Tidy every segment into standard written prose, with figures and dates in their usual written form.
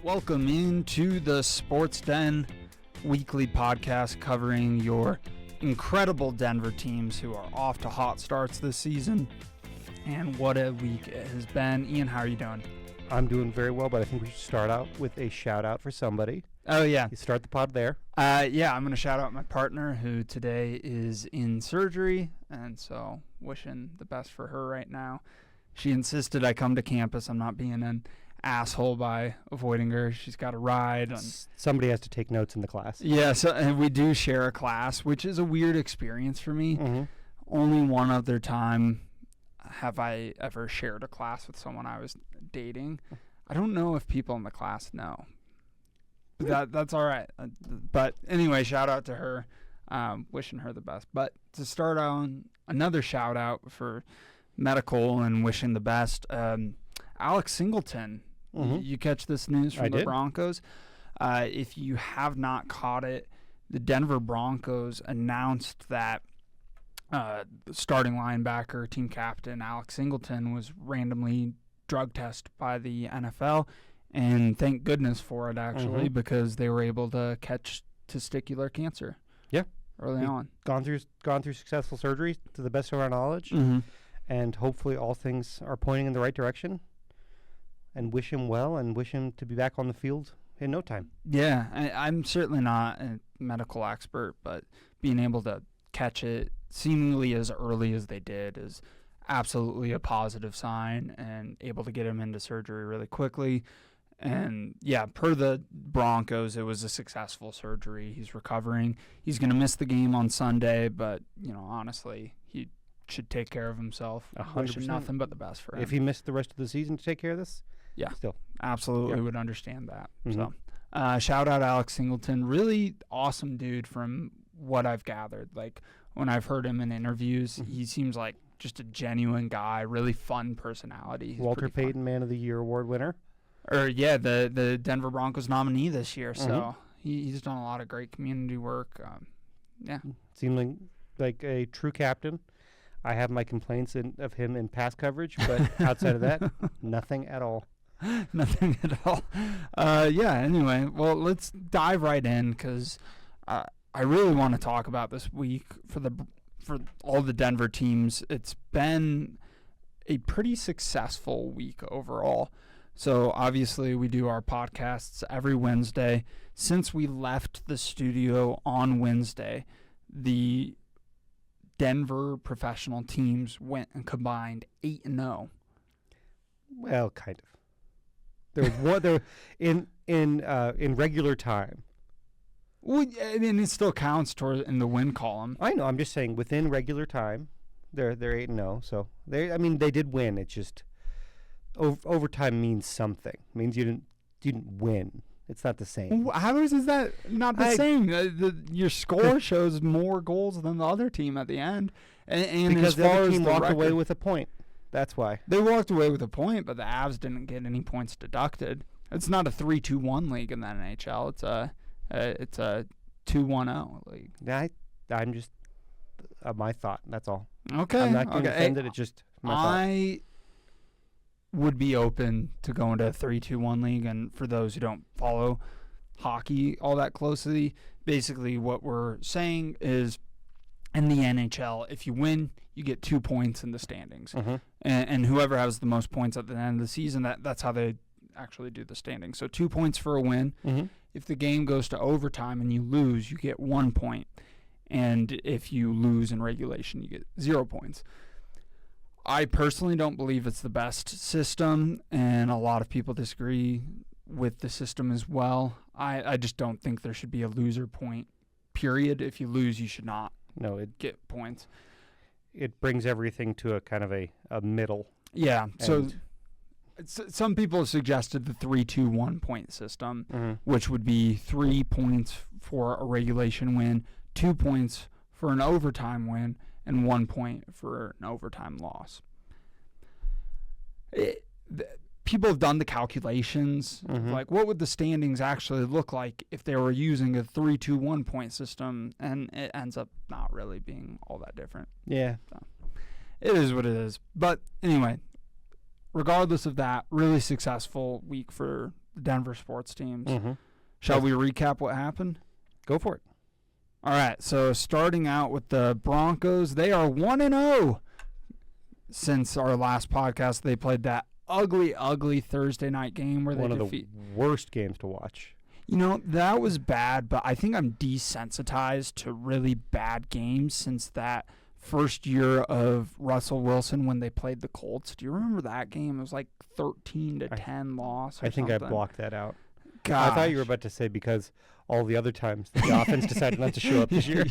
Welcome into the Sports Den weekly podcast covering your incredible Denver teams who are off to hot starts this season. And what a week it has been. Ian, how are you doing? I'm doing very well, but I think we should start out with a shout out for somebody. Oh, yeah. You start the pod there. I'm going to shout out my partner who today is in surgery. And so wishing the best for her right now. She insisted I come to campus. I'm not being an asshole by avoiding her. She's got a ride. Somebody has to take notes in the class. Yeah, and we do share a class, which is a weird experience for me. Mm-hmm. Only one other time have I ever shared a class with someone I was dating. I don't know if people in the class know. That's all right. But anyway, shout out to her. Wishing her the best. But to start on another shout out for medical and wishing the best, Alex Singleton. Mm-hmm. You catch this news from the Broncos? If you have not caught it, the Denver Broncos announced that starting linebacker, team captain Alex Singleton was randomly drug tested by the NFL, and thank goodness for it, actually, because they were able to catch testicular cancer. Yeah, early on. Gone through successful surgery to the best of our knowledge, and hopefully all things are pointing in the right direction. And wish him well, and wish him to be back on the field in no time. Yeah, I'm certainly not a medical expert, but being able to catch it seemingly as early as they did is absolutely a positive sign, and able to get him into surgery really quickly. And yeah, per the Broncos, it was a successful surgery. He's recovering. He's going to miss the game on Sunday, but honestly, he should take care of himself. 100%. Wishing nothing but the best for him. If he missed the rest of the season to take care of this, yeah, still absolutely would understand that. So, shout out Alex Singleton, really awesome dude from what I've gathered. Like when I've heard him in interviews, he seems like just a genuine guy, really fun personality. He's Walter Payton Man of the Year award winner. The Denver Broncos nominee this year. So he's done a lot of great community work. Seemed like a true captain. I have my complaints of him in pass coverage, but outside of that, nothing at all. Nothing at all. Anyway, well, let's dive right in because I really want to talk about this week for all the Denver teams. It's been a pretty successful week overall. So obviously we do our podcasts every Wednesday. Since we left the studio on Wednesday, the Denver professional teams went and combined 8-0. Well, kind of. There was one in regular time. Well, I mean, it still counts in the win column. I know. I'm just saying within regular time, they're 8-0. So they did win. It's just overtime means something. It means you didn't win. It's not the same. How is that not the same? Your score shows more goals than the other team at the end. And because as the far other as team the walked record, away with a point. That's why. They walked away with a point, but the Avs didn't get any points deducted. It's not a 3-2-1 league in the NHL. It's a 2-1-0 league. I'm just my thought. That's all. Okay. I'm not getting offended. It's just my thought. I would be open to going to a 3-2-1 league, and for those who don't follow hockey all that closely, basically what we're saying is in the NHL, if you win, you get 2 points in the standings. And whoever has the most points at the end of the season, that's how they actually do the standings. So 2 points for a win. If the game goes to overtime and you lose, you get 1 point. And if you lose in regulation, you get 0 points. I personally don't believe it's the best system, and a lot of people disagree with the system as well. I just don't think there should be a loser point, period. If you lose, you should not get points. It brings everything to a kind of a middle. Yeah, so some people have suggested the 3-2-1 point system, which would be 3 points for a regulation win, 2 points for an overtime win, and 1 point for an overtime loss. People have done the calculations, like what would the standings actually look like if they were using a 3-2-1 point system, and it ends up not really being all that different. Yeah. So, it is what it is. But anyway, regardless of that, really successful week for the Denver sports teams. Mm-hmm. Shall we recap what happened? Go for it. All right, so starting out with the Broncos, they are 1-0 since our last podcast. They played that ugly Thursday night game where One they of the worst games to watch. You know, that was bad, but I think I'm desensitized to really bad games since that first year of Russell Wilson when they played the Colts. Do you remember that game? It was like 13-10 loss or I think something. I blocked that out. Gosh. I thought you were about to say because all the other times the offense decided not to show up this year.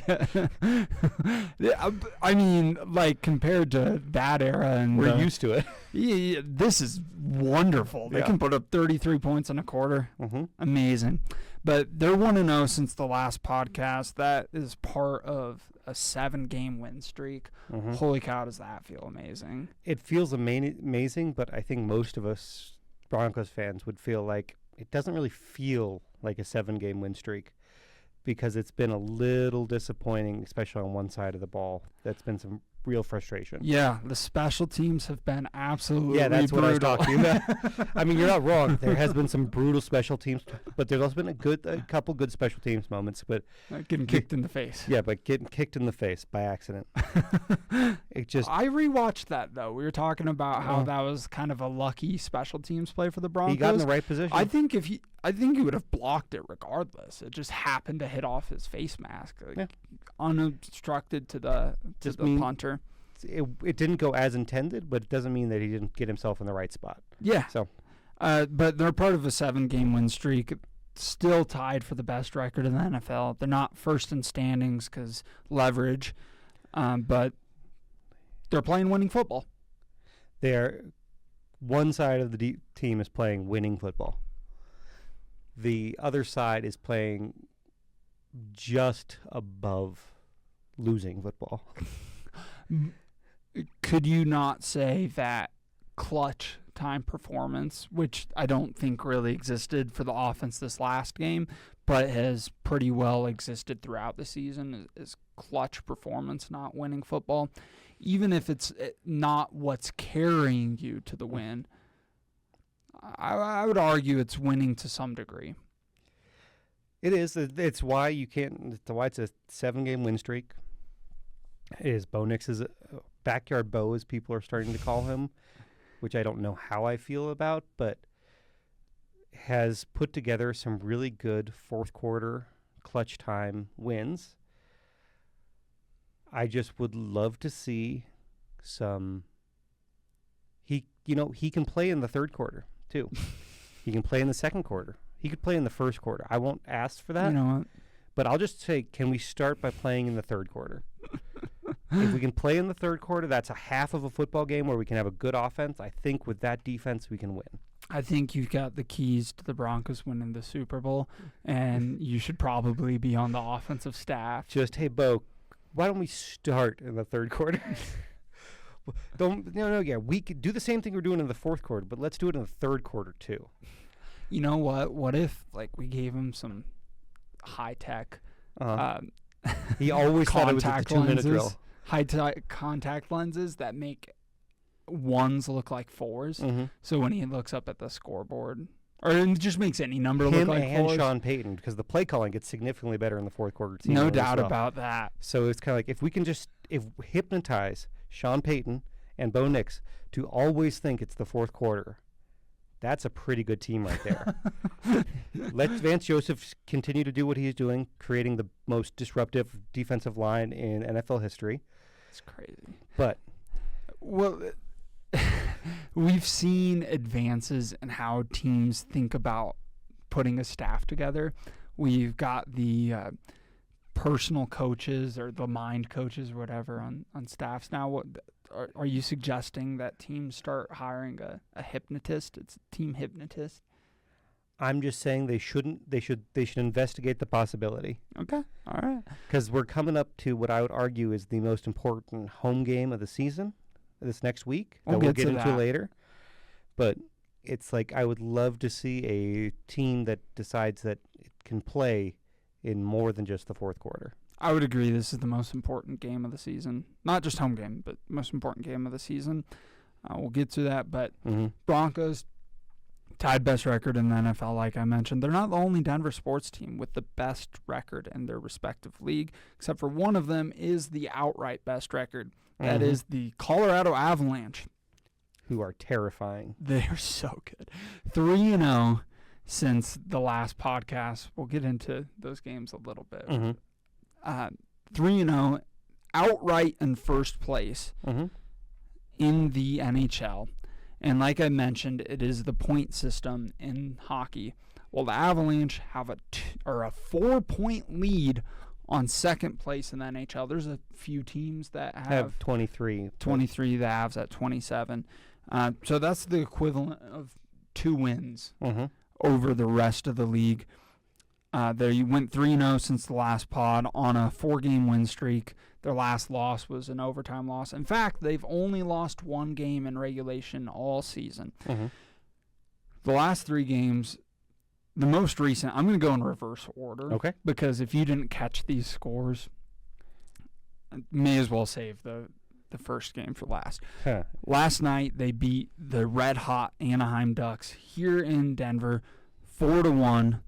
Yeah, I mean, like, compared to that era. And we're used to it. Yeah, this is wonderful. They can put up 33 points in a quarter. Mm-hmm. Amazing. But they're 1-0 since the last podcast. That is part of a 7-game win streak. Mm-hmm. Holy cow, does that feel amazing. It feels amazing, but I think most of us Broncos fans would feel like it doesn't really feel like a 7-game win streak because it's been a little disappointing, especially on one side of the ball. That's been some real frustration. Yeah, the special teams have been absolutely that's brutal. what I was talking about. I mean, you're not wrong. There has been some brutal special teams, but there's also been a couple good special teams moments. But getting kicked in the face. Yeah, but getting kicked in the face by accident. It just. I rewatched that though. We were talking about how that was kind of a lucky special teams play for the Broncos. He got in the right position. I think he would have blocked it regardless. It just happened to hit off his face mask, unobstructed to the punter. It didn't go as intended, but it doesn't mean that he didn't get himself in the right spot. Yeah. So, but they're part of a 7-game win streak, still tied for the best record in the NFL. They're not first in standings because leverage, but they're playing winning football. One side of the team is playing winning football. The other side is playing just above losing football. Could you not say that clutch time performance, which I don't think really existed for the offense this last game, but has pretty well existed throughout the season, is clutch performance not winning football? Even if it's not what's carrying you to the win, I would argue it's winning to some degree. It is. It's why you can't. It's why it's a 7-game win streak. It is Bo Nix's backyard Bo, as people are starting to call him, which I don't know how I feel about, but has put together some really good fourth quarter clutch time wins. I just would love to see some. He can play in the third quarter too. He can play in the second quarter. He could play in the first quarter. I won't ask for that. You know what? But I'll just say, can we start by playing in the third quarter? If we can play in the third quarter, that's a half of a football game where we can have a good offense. I think with that defense, we can win. I think you've got the keys to the Broncos winning the Super Bowl, and you should probably be on the offensive staff. Just, hey, Bo, why don't we start in the third quarter? We could do the same thing we're doing in the fourth quarter, but let's do it in the third quarter too. You know what? What if we gave him some high tech? He always thought it was a 2-minute drill. High-tech contact lenses that make ones look like fours. Mm-hmm. So when he looks up at the scoreboard, or it just makes any number look like him and fours. Sean Payton, because the play calling gets significantly better in the fourth quarter. No doubt about that. So it's kind of like if we can hypnotize Sean Payton and Bo Nix to always think it's the fourth quarter, that's a pretty good team right there. Let Vance Joseph continue to do what he's doing, creating the most disruptive defensive line in NFL history. It's crazy. But, we've seen advances in how teams think about putting a staff together. We've got the personal coaches or the mind coaches or whatever on staffs now. What are you suggesting that teams start hiring a hypnotist? It's a team hypnotist. I'm just saying they should investigate the possibility. Okay, all right. Because we're coming up to what I would argue is the most important home game of the season this next week. We'll get into later. But it's like I would love to see a team that decides that it can play in more than just the fourth quarter. I would agree this is the most important game of the season. Not just home game, but most important game of the season. We'll get to that. But Broncos Tied best record in the NFL, like I mentioned. They're not the only Denver sports team with the best record in their respective league, except for one of them is the outright best record. That is the Colorado Avalanche. Who are terrifying. They are so good. 3-0 since the last podcast. We'll get into those games a little bit. 3-0, outright in first place in the NHL. And like I mentioned, it is the point system in hockey. Well, the Avalanche have a 4-point lead on second place in the NHL. There's a few teams that have 23. 23, the Avs at 27. So that's the equivalent of 2 wins over the rest of the league. They went 3-0 since the last pod on a 4-game win streak. Their last loss was an overtime loss. In fact, they've only lost 1 game in regulation all season. The last 3 games, the most recent, I'm going to go in reverse order. Okay. Because if you didn't catch these scores, may as well save the first game for last. Last night, they beat the red-hot Anaheim Ducks here in Denver 4-1.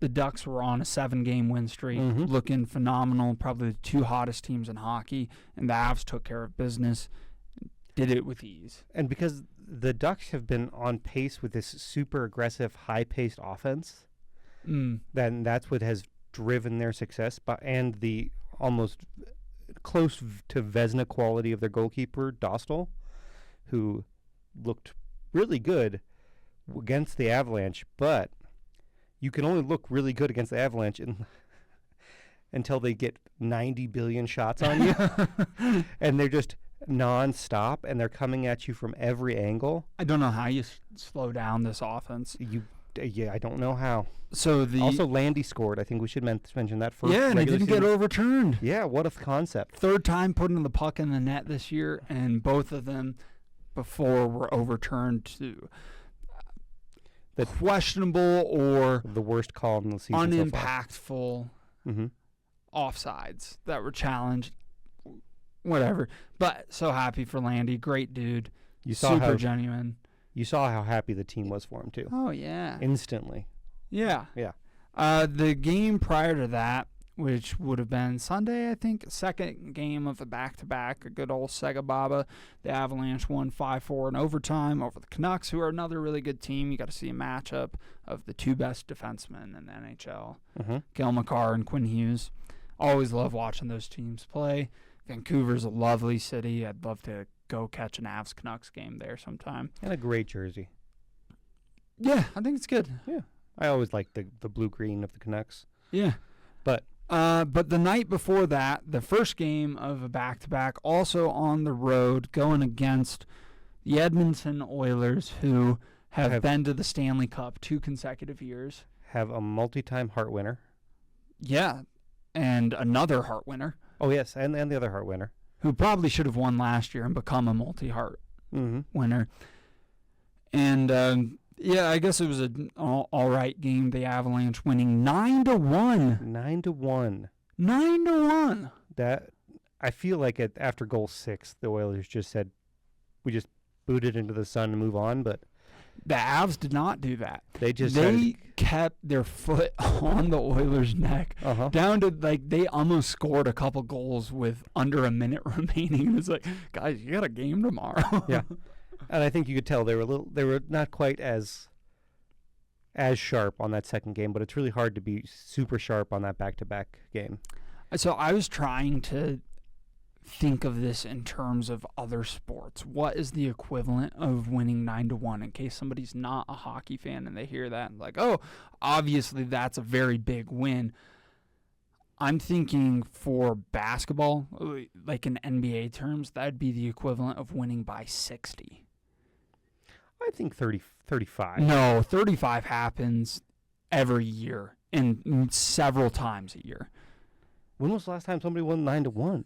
The Ducks were on a 7-game win streak, looking phenomenal, probably the 2 hottest teams in hockey, and the Avs took care of business, did it with ease. And because the Ducks have been on pace with this super aggressive, high-paced offense, then that's what has driven their success, and the almost close to Vezina quality of their goalkeeper, Dostal, who looked really good against the Avalanche, but you can only look really good against the Avalanche until they get 90 billion shots on you, and they're just nonstop, and they're coming at you from every angle. I don't know how you slow down this offense. I don't know how. So also Landy scored. I think we should mention that first. Yeah, and it didn't get overturned. Yeah, what a concept. 3rd time putting the puck in the net this year, and both of them before were overturned to the questionable or the worst call in the season unimpactful offsides that were challenged. Whatever. But so happy for Landy. Great dude. Super genuine. You saw how happy the team was for him, too. Oh, yeah. Instantly. Yeah. Yeah. The game prior to that, which would have been Sunday, I think, second game of the back-to-back, a good old Sega Baba. The Avalanche won 5-4 in overtime over the Canucks, who are another really good team. You got to see a matchup of the 2 best defensemen in the NHL, Gil McCarr and Quinn Hughes. Always love watching those teams play. Vancouver's a lovely city. I'd love to go catch an Avs-Canucks game there sometime. And a great jersey. Yeah, I think it's good. Yeah. I always like the blue-green of the Canucks. Yeah. But the night before that, the first game of a back-to-back, also on the road, going against the Edmonton Oilers, who have been to the Stanley Cup 2 consecutive years. Have a multi-time Hart winner. Yeah, and another Hart winner. Oh, yes, and the other Hart winner. Who probably should have won last year and become a multi-Hart winner. And, yeah, I guess it was an all right game. The Avalanche winning 9-1. 9-1. 9-1. That I feel like after goal 6, the Oilers just said, we just boot it into the sun and move on, but the Avs did not do that. They kept their foot on the Oilers' neck down to, like, they almost scored a couple goals with under a minute remaining. And it's like, guys, you got a game tomorrow. Yeah, and I think you could tell they were not quite as sharp on that second game, but it's really hard to be super sharp on that back-to-back game. So I was trying to think of this in terms of other sports. What is the equivalent of winning 9-1 in case somebody's not a hockey fan and they hear that and like, oh, obviously that's a very big win. I'm thinking for basketball, like in NBA terms, that'd be the equivalent of winning by 60. I think 35. No, 35 happens every year and several times a year. When was the last time somebody won 9-1?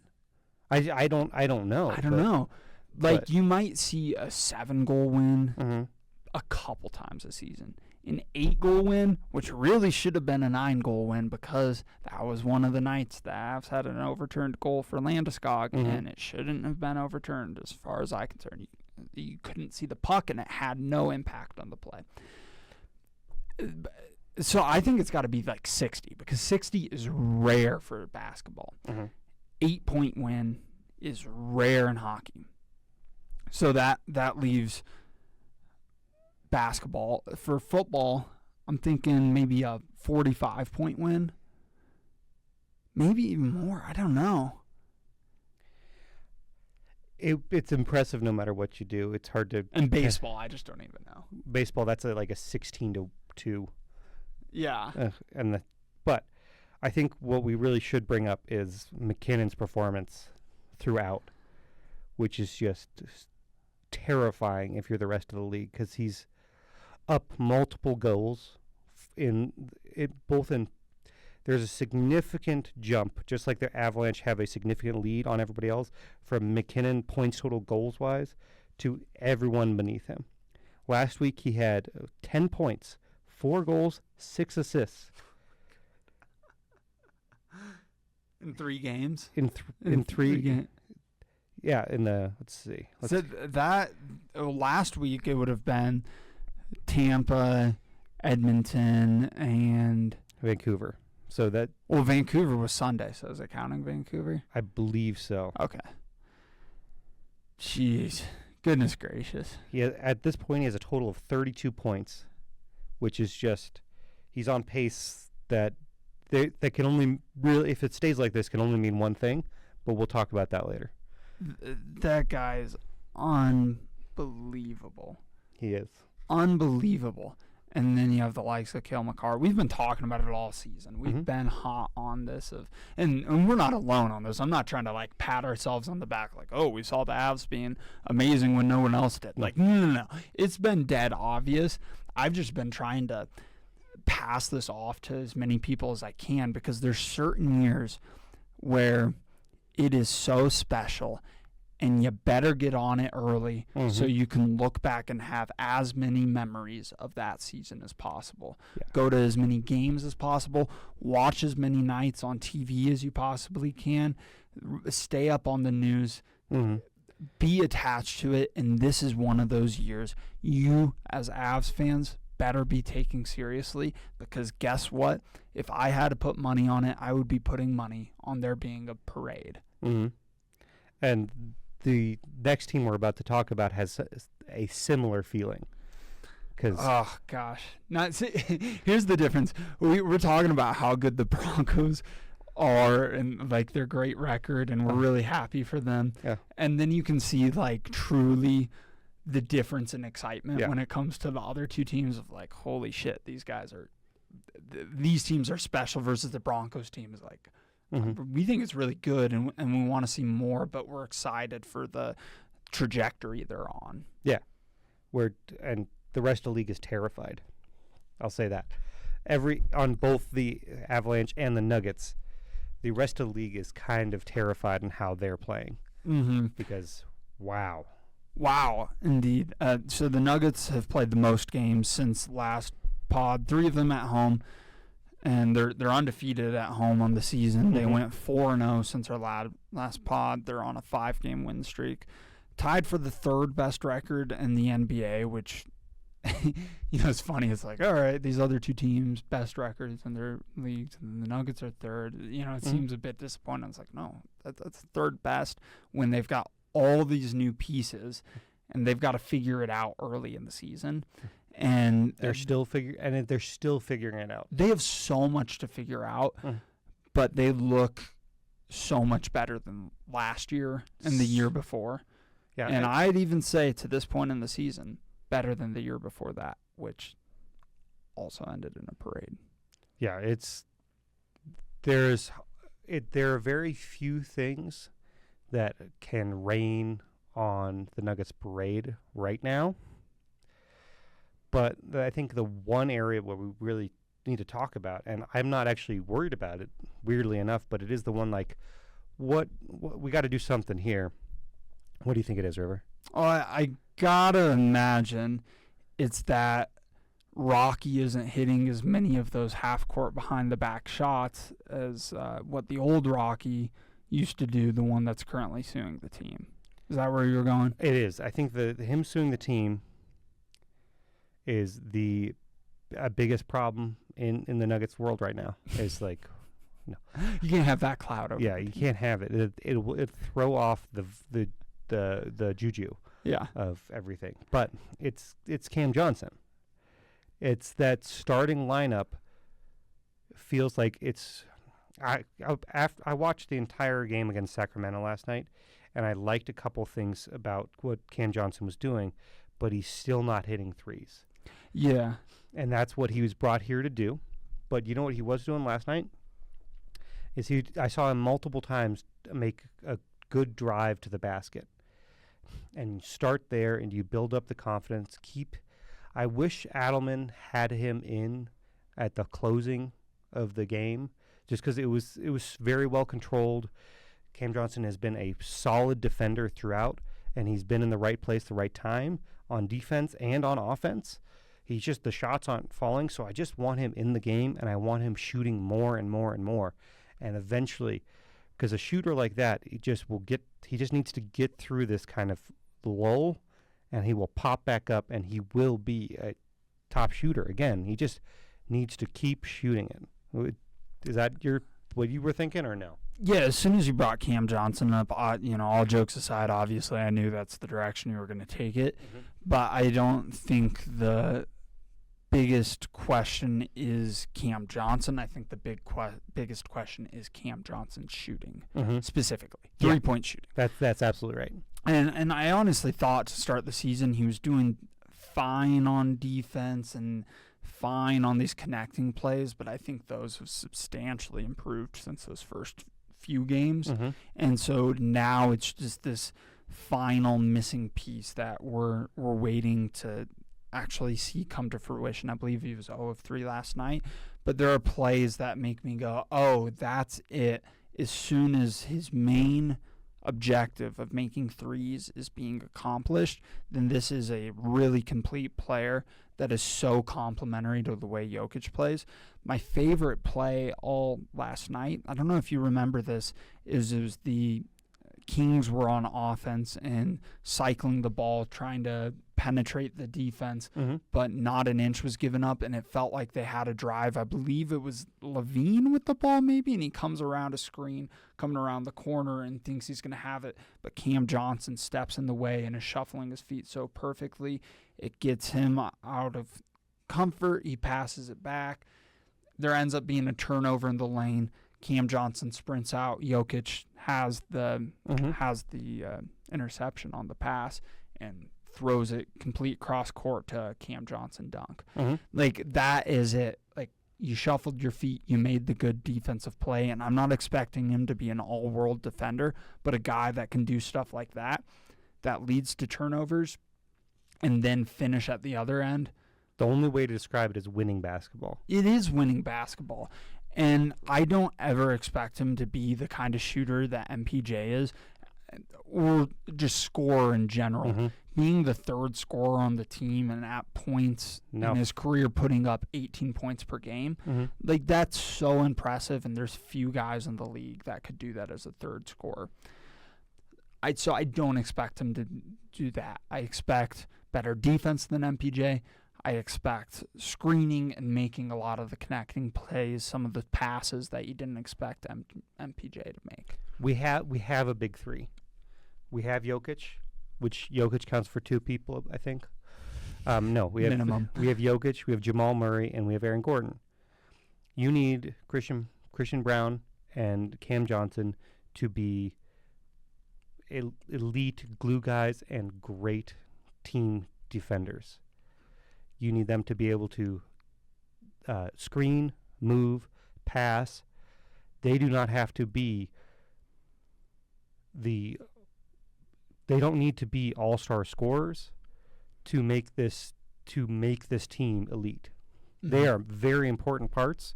I don't know. I don't know. Like, you might see a 7-goal win a couple times a season. An 8-goal win, which really should have been a 9-goal win because that was one of the nights the Avs had an overturned goal for Landeskog, and it shouldn't have been overturned as far as I'm concerned. You couldn't see the puck, and it had no impact on the play. So I think it's got to be like 60 because 60 is rare for basketball. 8-point win is rare in hockey. So that leaves basketball. For football, I'm thinking maybe a 45-point win. Maybe even more. I don't know. It's impressive no matter what you do. It's hard to. And baseball, I just don't even know. Baseball, that's like a 16-2. Yeah. But I think what we really should bring up is MacKinnon's performance throughout, which is just terrifying if you're the rest of the league, because he's up multiple goals there's a significant jump, just like the Avalanche have a significant lead on everybody else, from MacKinnon points total goals wise to everyone beneath him. Last week he had 10 points, 4 goals, 6 assists. In 3 games? In three games. Yeah, let's see. So last week it would have been Tampa, Edmonton, and Vancouver. So Vancouver was Sunday, so is it counting Vancouver? I believe so. Okay. Jeez. Goodness gracious. At this point he has a total of 32 points, which is just, he's on pace that can only really, if it stays like this, can only mean one thing, but we'll talk about that later. That guy is unbelievable. He is. Unbelievable. And then you have the likes of Cale Makar. We've been talking about it all season. We've been hot on this. And we're not alone on this. I'm not trying to, like, pat ourselves on the back like, oh, we saw the Avs being amazing when no one else did. Like, no. It's been dead obvious. I've just been trying to pass this off to as many people as I can, because there's certain years where it is so special, and you better get on it early so you can look back and have as many memories of that season as possible. Yeah. Go to as many games as possible. Watch as many nights on TV as you possibly can. Stay up on the news. Be attached to it. And this is one of those years you, as Avs fans, better be taking seriously, because guess what? If I had to put money on it, I would be putting money on there being a parade. And the next team we're about to talk about has a similar feeling. Oh, gosh. Here's the difference. We're talking about how good the Broncos are and, like, their great record, and we're really happy for them. Yeah. And then you can see, like, truly the difference in excitement when it comes to the other two teams of, like, holy shit, these teams are special, versus the Broncos team is like, we think it's really good, and we want to see more, but we're excited for the trajectory they're on. Yeah. And the rest of the league is terrified. I'll say that. On both the Avalanche and the Nuggets, the rest of the league is kind of terrified in how they're playing. Because, wow. Wow, indeed. So the Nuggets have played the most games since last pod, 3 of them at home. And they're undefeated at home on the season. They went 4-0 since our last pod. They're on a 5-game win streak. Tied for the 3rd best record in the NBA, which, it's funny. It's like, all right, these other 2 teams, best records in their leagues, and the Nuggets are 3rd. It seems a bit disappointing. It's like, no, that's 3rd best when they've got all these new pieces, and they've got to figure it out early in the season. And they're still figuring it out. They have so much to figure out, but they look so much better than last year and the year before. Yeah, and I'd even say to this point in the season, better than the year before that, which also ended in a parade. Yeah, there are very few things that can rain on the Nuggets parade right now. But I think the one area where we really need to talk about, and I'm not actually worried about it, weirdly enough, but it is the one, like, what we got to do something here. What do you think it is, Ryver? Oh, I gotta imagine it's that Rocky isn't hitting as many of those half-court behind-the-back shots as what the old Rocky used to do, the one that's currently suing the team. Is that where you're going? It is. I think him suing the team is the biggest problem in the Nuggets world right now. Is like, no, You can't have that cloud over. yeah, you can't have it. It'll throw off the juju Yeah. of everything. But it's Cam Johnson. It's that starting lineup feels like it's. I watched the entire game against Sacramento last night, and I liked a couple things about what Cam Johnson was doing, but he's still not hitting threes. Yeah. And that's what he was brought here to do. But you know what he was doing last night? I saw him multiple times make a good drive to the basket. And you start there and you build up the confidence. I wish Adelman had him in at the closing of the game, just because it was very well controlled. Cam Johnson has been a solid defender throughout, and he's been in the right place, the right time on defense and on offense. He's just, the shots aren't falling, so I just want him in the game, and I want him shooting more and more and more. And eventually, because a shooter like that, he just needs to get through this kind of lull, and he will pop back up, and he will be a top shooter again. He just needs to keep shooting it. Is that what you were thinking, or no? Yeah, as soon as you brought Cam Johnson up, all jokes aside, obviously I knew that's the direction you were going to take it. Mm-hmm. But I don't think the biggest question is Cam Johnson. I think the biggest question is Cam Johnson's shooting, specifically. 3-point shooting. That's absolutely right. And I honestly thought to start the season he was doing fine on defense and fine on these connecting plays, but I think those have substantially improved since those first few games. Mm-hmm. And so now it's just this final missing piece that we're waiting to actually see come to fruition. I believe he was 0 of 3 last night, but there are plays that make me go, oh, that's it. As soon as his main objective of making threes is being accomplished, then this is a really complete player that is so complementary to the way Jokic plays. My favorite play all last night, I don't know if you remember this, it was the Kings were on offense and cycling the ball, trying to penetrate the defense, but not an inch was given up, and it felt like they had a drive. I believe it was Levine with the ball maybe, and he comes around a screen, coming around the corner and thinks he's going to have it, but Cam Johnson steps in the way and is shuffling his feet so perfectly. It gets him out of comfort. He passes it back. There ends up being a turnover in the lane. Cam Johnson sprints out. Jokic has the interception on the pass and throws it complete cross court to Cam Johnson dunk. Like, that is it. Like, you shuffled your feet, you made the good defensive play, and I'm not expecting him to be an all-world defender, but a guy that can do stuff like that leads to turnovers and then finish at the other end. The only way to describe it is winning basketball. It is winning basketball. And I don't ever expect him to be the kind of shooter that MPJ is, or just scorer in general. Being the third scorer on the team and at points in his career putting up 18 points per game, like, that's so impressive, and there's few guys in the league that could do that as a third scorer. So I don't expect him to do that. I expect better defense than MPJ. I expect screening and making a lot of the connecting plays, some of the passes that you didn't expect MPJ to make. We have a big three. We have Jokic, which Jokic counts for 2 people, I think. No, we have minimum. We have Jokic, we have Jamal Murray, and we have Aaron Gordon. You need Christian Brown and Cam Johnson to be elite glue guys and great team defenders. You need them to be able to screen, move, pass. They do not have to be they don't need to be all-star scorers to make this team elite. They are very important parts,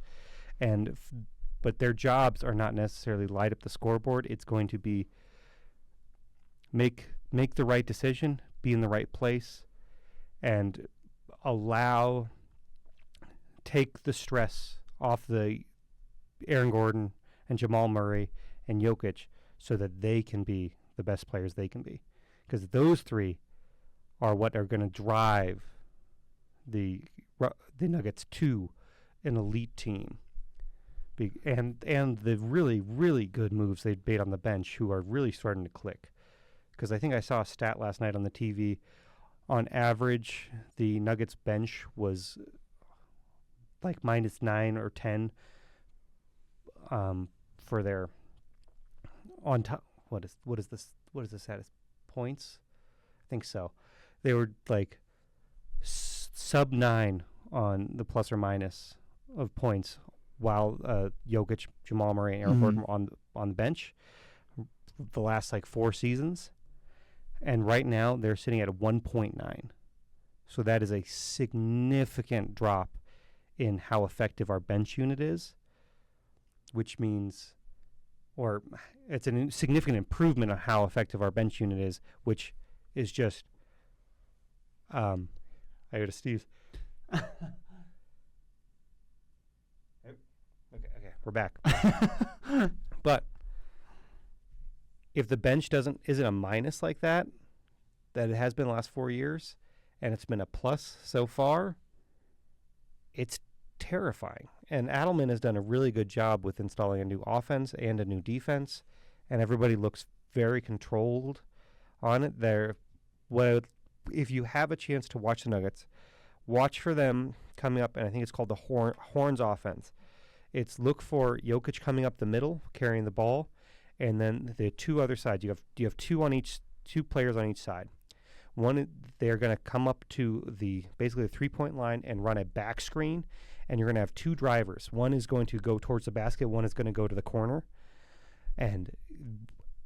but their jobs are not necessarily light up the scoreboard. It's going to be make the right decision, be in the right place, and take the stress off the Aaron Gordon and Jamal Murray and Jokic so that they can be the best players they can be. Because those 3 are what are going to drive the Nuggets to an elite team. And the really, really good moves they've made on the bench, who are really starting to click. Because I think I saw a stat last night on the TV. On average, the Nuggets bench was like -9 or 10 for their on top. What is the status? Points? I think so. They were like sub 9 on the plus or minus of points, while Jokic, Jamal Murray, and Aaron Gordon were on the bench the last like 4 seasons. And right now they're sitting at a 1.9. So that is a significant drop in how effective our bench unit is, which means, or it's a significant improvement on how effective our bench unit is, which is just, I go to Steve. Okay, we're back. But if the bench isn't a minus like that it has been the last 4 years, and it's been a plus so far, it's terrifying. And Adelman has done a really good job with installing a new offense and a new defense, and everybody looks very controlled on it. If you have a chance to watch the Nuggets, watch for them coming up, and I think it's called the Horns offense. It's look for Jokic coming up the middle, carrying the ball, and then the two other sides. You have two players on each side. One, they're going to come up to basically the 3-point line and run a back screen, and you're going to have two drivers. One is going to go towards the basket. One is going to go to the corner. And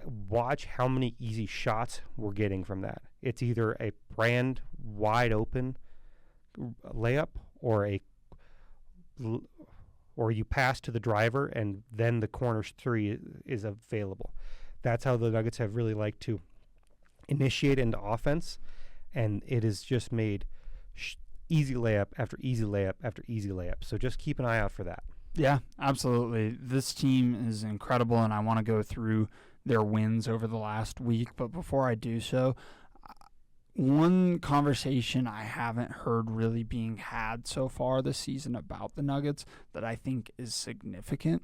watch how many easy shots we're getting from that. It's either a brand wide open layup or you pass to the driver, and then the corner three is available. That's how the Nuggets have really liked to initiate into offense, and it has just made easy layup after easy layup after easy layup. So just keep an eye out for that. Yeah, absolutely. This team is incredible, and I want to go through their wins over the last week. But before I do so, one conversation I haven't heard really being had so far this season about the Nuggets that I think is significant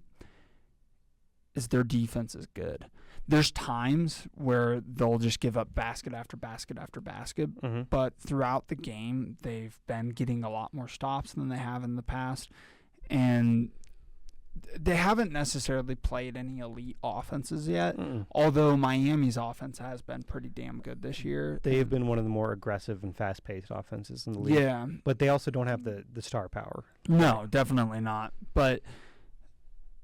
is their defense is good. There's times where they'll just give up basket after basket after basket, but throughout the game, they've been getting a lot more stops than they have in the past, and they haven't necessarily played any elite offenses yet, although Miami's offense has been pretty damn good this year. They've been one of the more aggressive and fast-paced offenses in the league. Yeah. But they also don't have the star power. No, definitely not. But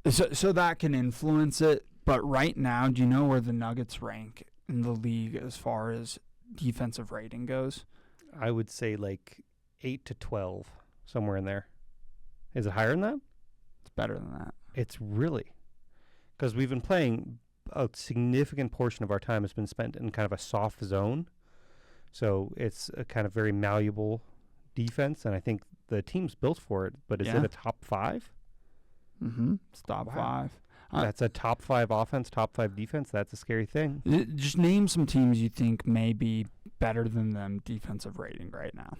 so that can influence it. But right now, do you know where the Nuggets rank in the league as far as defensive rating goes? I would say like 8 to 12, somewhere in there. Is it higher than that? It's better than that. It's really, because we've been playing a significant portion of our time has been spent in kind of a soft zone. So it's a kind of very malleable defense, and I think the team's built for it. But is it a top 5? It's top 5. That's a top 5 offense, top 5 defense. That's a scary thing. Just name some teams you think may be better than them defensive rating right now.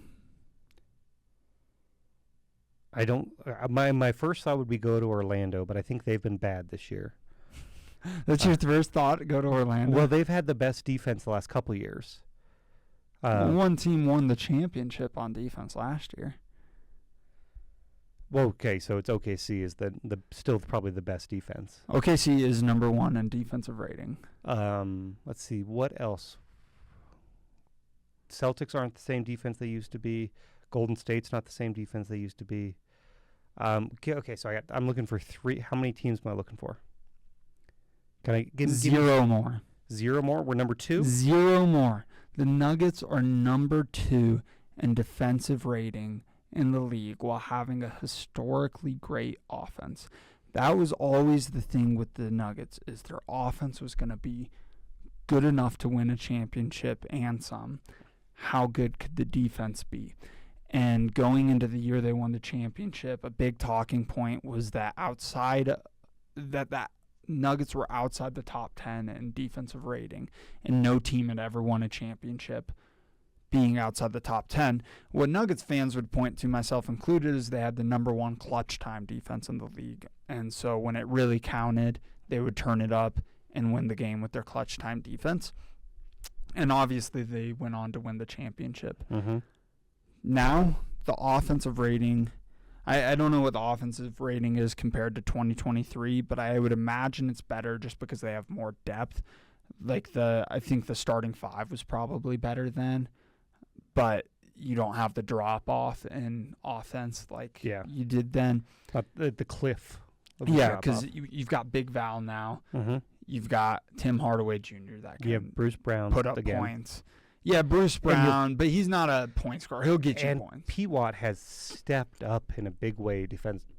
I don't. My first thought would be go to Orlando, but I think they've been bad this year. That's your first thought? Go to Orlando? Well, they've had the best defense the last couple of years. One team won the championship on defense last year. Well, okay, so it's OKC is the still probably the best defense. OKC is number 1 in defensive rating. Let's see, what else? Celtics aren't the same defense they used to be. Golden State's not the same defense they used to be. Okay, so I'm looking for 3. How many teams am I looking for? Can I give 0 more? 0 more? We're number 2? 0 more. The Nuggets are number 2 in defensive rating in the league while having a historically great offense. That was always the thing with the Nuggets, is their offense was going to be good enough to win a championship and some. How good could the defense be? And going into the year they won the championship, a big talking point was that that Nuggets were outside the top 10 in defensive rating, and no team had ever won a championship being outside the top 10. What Nuggets fans would point to, myself included, is they had the number one clutch time defense in the league. And so when it really counted, they would turn it up and win the game with their clutch time defense. And obviously they went on to win the championship. Mm-hmm. Now, the offensive rating, I don't know what the offensive rating is compared to 2023, but I would imagine it's better just because they have more depth. Like I think the starting five was probably better then, but you don't have the drop off in offense like you did then. The cliff. Yeah, because you've got Big Val now. Mm-hmm. You've got Tim Hardaway Jr. that can Bruce Brown put up again. Points. Yeah, Bruce Brown, but he's not a point scorer. He'll get you points. P. Watt has stepped up in a big way defensively.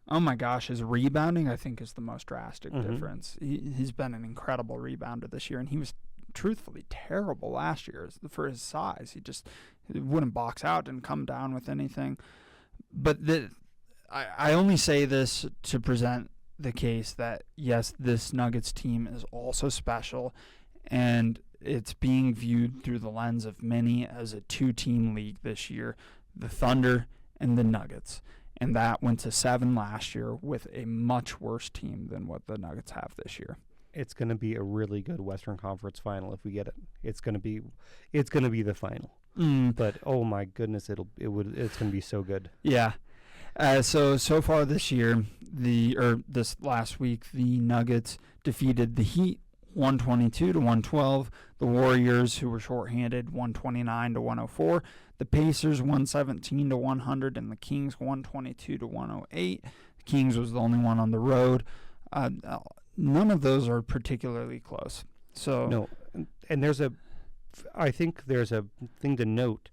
Oh, my gosh. His rebounding, I think, is the most drastic difference. He's been an incredible rebounder this year, and he was truthfully terrible last year for his size. He wouldn't box out, didn't come down with anything. But I only say this to present the case that, yes, this Nuggets team is also special, and it's being viewed through the lens of many as a two-team league this year, the Thunder and the Nuggets. And that went to 7 last year with a much worse team than what the Nuggets have this year. It's going to be a really good Western Conference final if we get it. It's going to be the final. But oh my goodness, it's going to be so good. Yeah. So far this year, this last week, the Nuggets defeated the Heat 122-112, the Warriors, who were shorthanded, 129-104, the Pacers 117-100, and the Kings 122-108. The Kings was the only one on the road. None of those are particularly close. So no, and I think there's a thing to note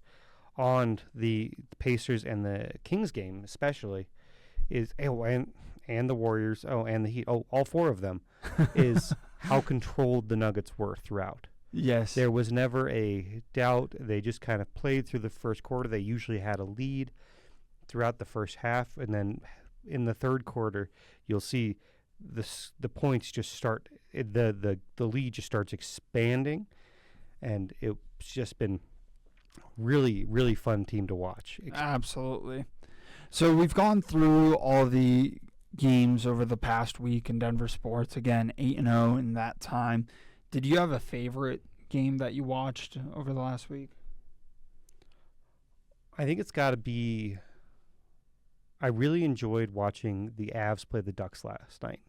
on the Pacers and the Kings game, especially, is and the Warriors, and the Heat, all four of them, is how controlled the Nuggets were throughout. Yes. There was never a doubt. They just kind of played through the first quarter. They usually had a lead throughout the first half, and then in the third quarter, you'll see the points just start. The lead just starts expanding, and it's just been really, really fun team to watch. Absolutely. So we've gone through all the games over the past week in Denver sports. Again, 8-0 in that time. Did you have a favorite game that you watched over the last week? I think it's got to be. I really enjoyed watching the Avs play the Ducks last night,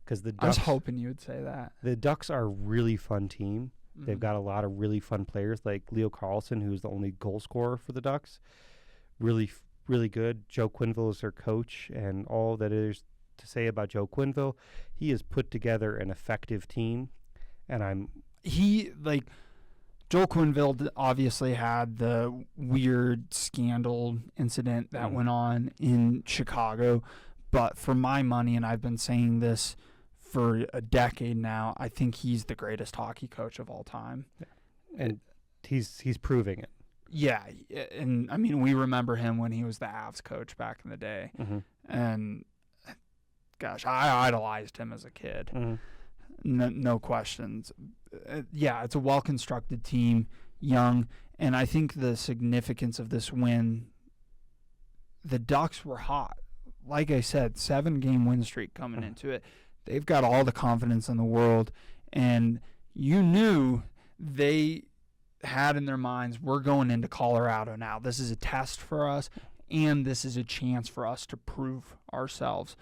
because the Ducks. I was hoping you would say that. The Ducks are a really fun team. Mm-hmm. They've got a lot of really fun players, like Leo Carlson, who's the only goal scorer for the Ducks. Really, really good. Joe Quenneville is their coach, and all that is to say about Joe Quenneville, he has put together an effective team, and Joel Quenneville obviously had the weird scandal incident that went on in Chicago, but for my money, and I've been saying this for a decade now, I think he's the greatest hockey coach of all time. And he's proving it. Yeah, and I mean, we remember him when he was the Avs coach back in the day, and gosh, I idolized him as a kid. No questions. Yeah, it's a well-constructed team, young, and I think the significance of this win, the Ducks were hot. Like I said, 7-game win streak coming into it. They've got all the confidence in the world, and you knew they had in their minds, we're going into Colorado now. This is a test for us, and this is a chance for us to prove ourselves.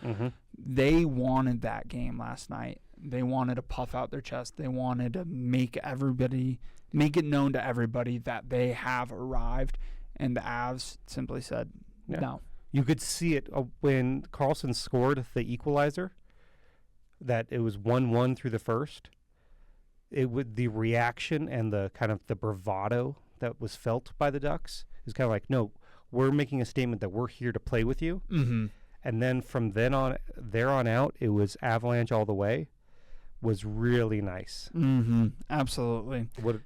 They wanted that game last night. They wanted to puff out their chest. They wanted to make it known to everybody that they have arrived, and the Avs simply said no. You could see it when Carlson scored the equalizer, that it was 1-1 through the first. The reaction and the kind of the bravado that was felt by the Ducks is kind of like, no, we're making a statement that we're here to play with you. And then from there on out, it was Avalanche all the way. Was really nice. Absolutely. What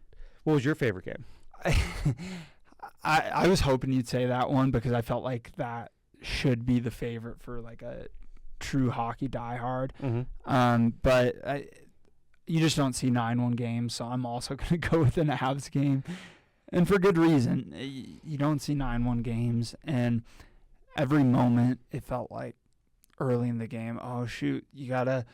was your favorite game? I was hoping you'd say that one, because I felt like that should be the favorite for like a true hockey diehard. But you just don't see 9-1 games, so I'm also going to go with an Avs game. And for good reason. You don't see 9-1 games, and every moment it felt like early in the game, oh, shoot, you gotta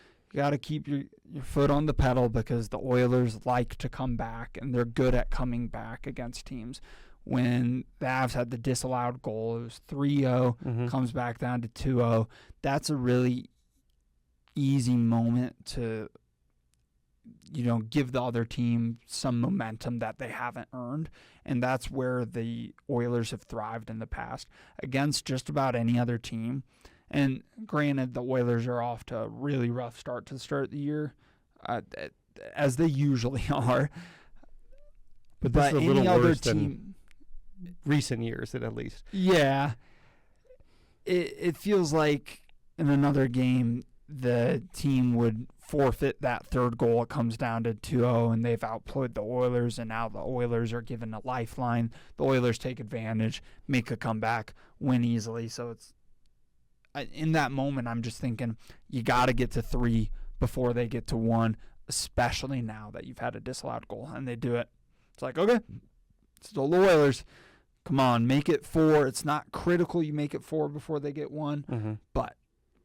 keep your foot on the pedal because the Oilers like to come back, and they're good at coming back against teams. When the Avs had the disallowed goal, it was 3-0, comes back down to 2-0. That's a really easy moment to, give the other team some momentum that they haven't earned. And that's where the Oilers have thrived in the past against just about any other team. And granted, the Oilers are off to a really rough start to start the year, as they usually are. But this is a little worse than recent years, at least. Yeah. It feels like in another game, the team would forfeit that third goal. It comes down to 2-0, and they've outplayed the Oilers, and now the Oilers are given a lifeline. The Oilers take advantage, make a comeback, win easily. So it's in that moment, I'm just thinking you got to get to 3 before they get to 1, especially now that you've had a disallowed goal, and they do it. It's like, okay, still the Oilers. Come on, make it 4. It's not critical you make it 4 before they get 1, but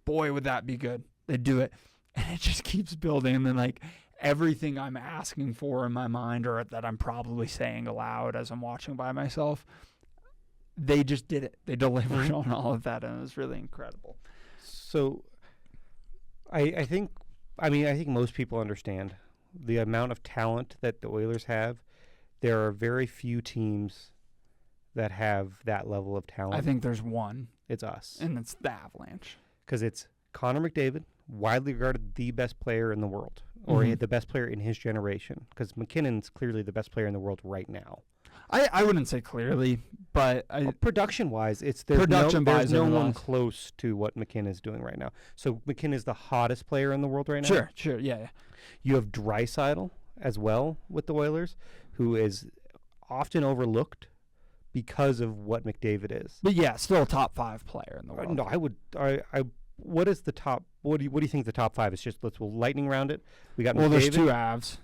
boy, would that be good. They do it, and it just keeps building. And then, like, everything I'm asking for in my mind, or that I'm probably saying aloud as I'm watching by myself, they just did it. They delivered on all of that, and it was really incredible. So I think most people understand the amount of talent that the Oilers have. There are very few teams that have that level of talent. I think there's one. It's us. And it's the Avalanche. Because it's Connor McDavid, widely regarded the best player in the world, or the best player in his generation. Because MacKinnon's clearly the best player in the world right now. I wouldn't say clearly, but production-wise, there's no one close to what MacKinnon is doing right now. So MacKinnon is the hottest player in the world right now? Sure, yeah. You have Draisaitl as well with the Oilers, who is often overlooked because of what McDavid is. But yeah, still a top 5 player in the world. No, what is the top? What do you think the top 5 is? Just we'll lightning round it. We got McDavid, there's 2 Avs.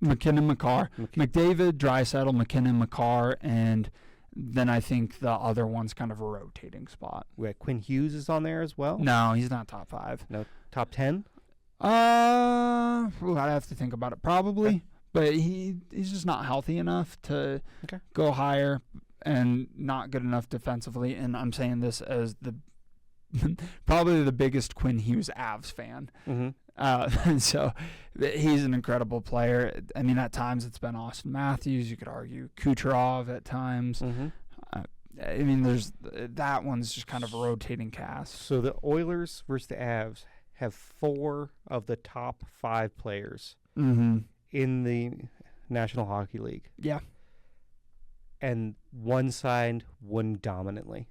MacKinnon, Makar, McDavid, Draisaitl, MacKinnon, Makar, and then I think the other one's kind of a rotating spot. Quinn Hughes is on there as well. No, he's not top 5. No, top 10. I'd have to think about it probably. Okay. But he's just not healthy enough to go higher, and not good enough defensively. And I'm saying this as probably the biggest Quinn Hughes Avs fan. So he's an incredible player. I mean, at times it's been Austin Matthews. You could argue Kucherov at times. I mean, there's that one's just kind of a rotating cast. So the Oilers versus the Avs have 4 of the top 5 players in the National Hockey League. Yeah. And one side won dominantly.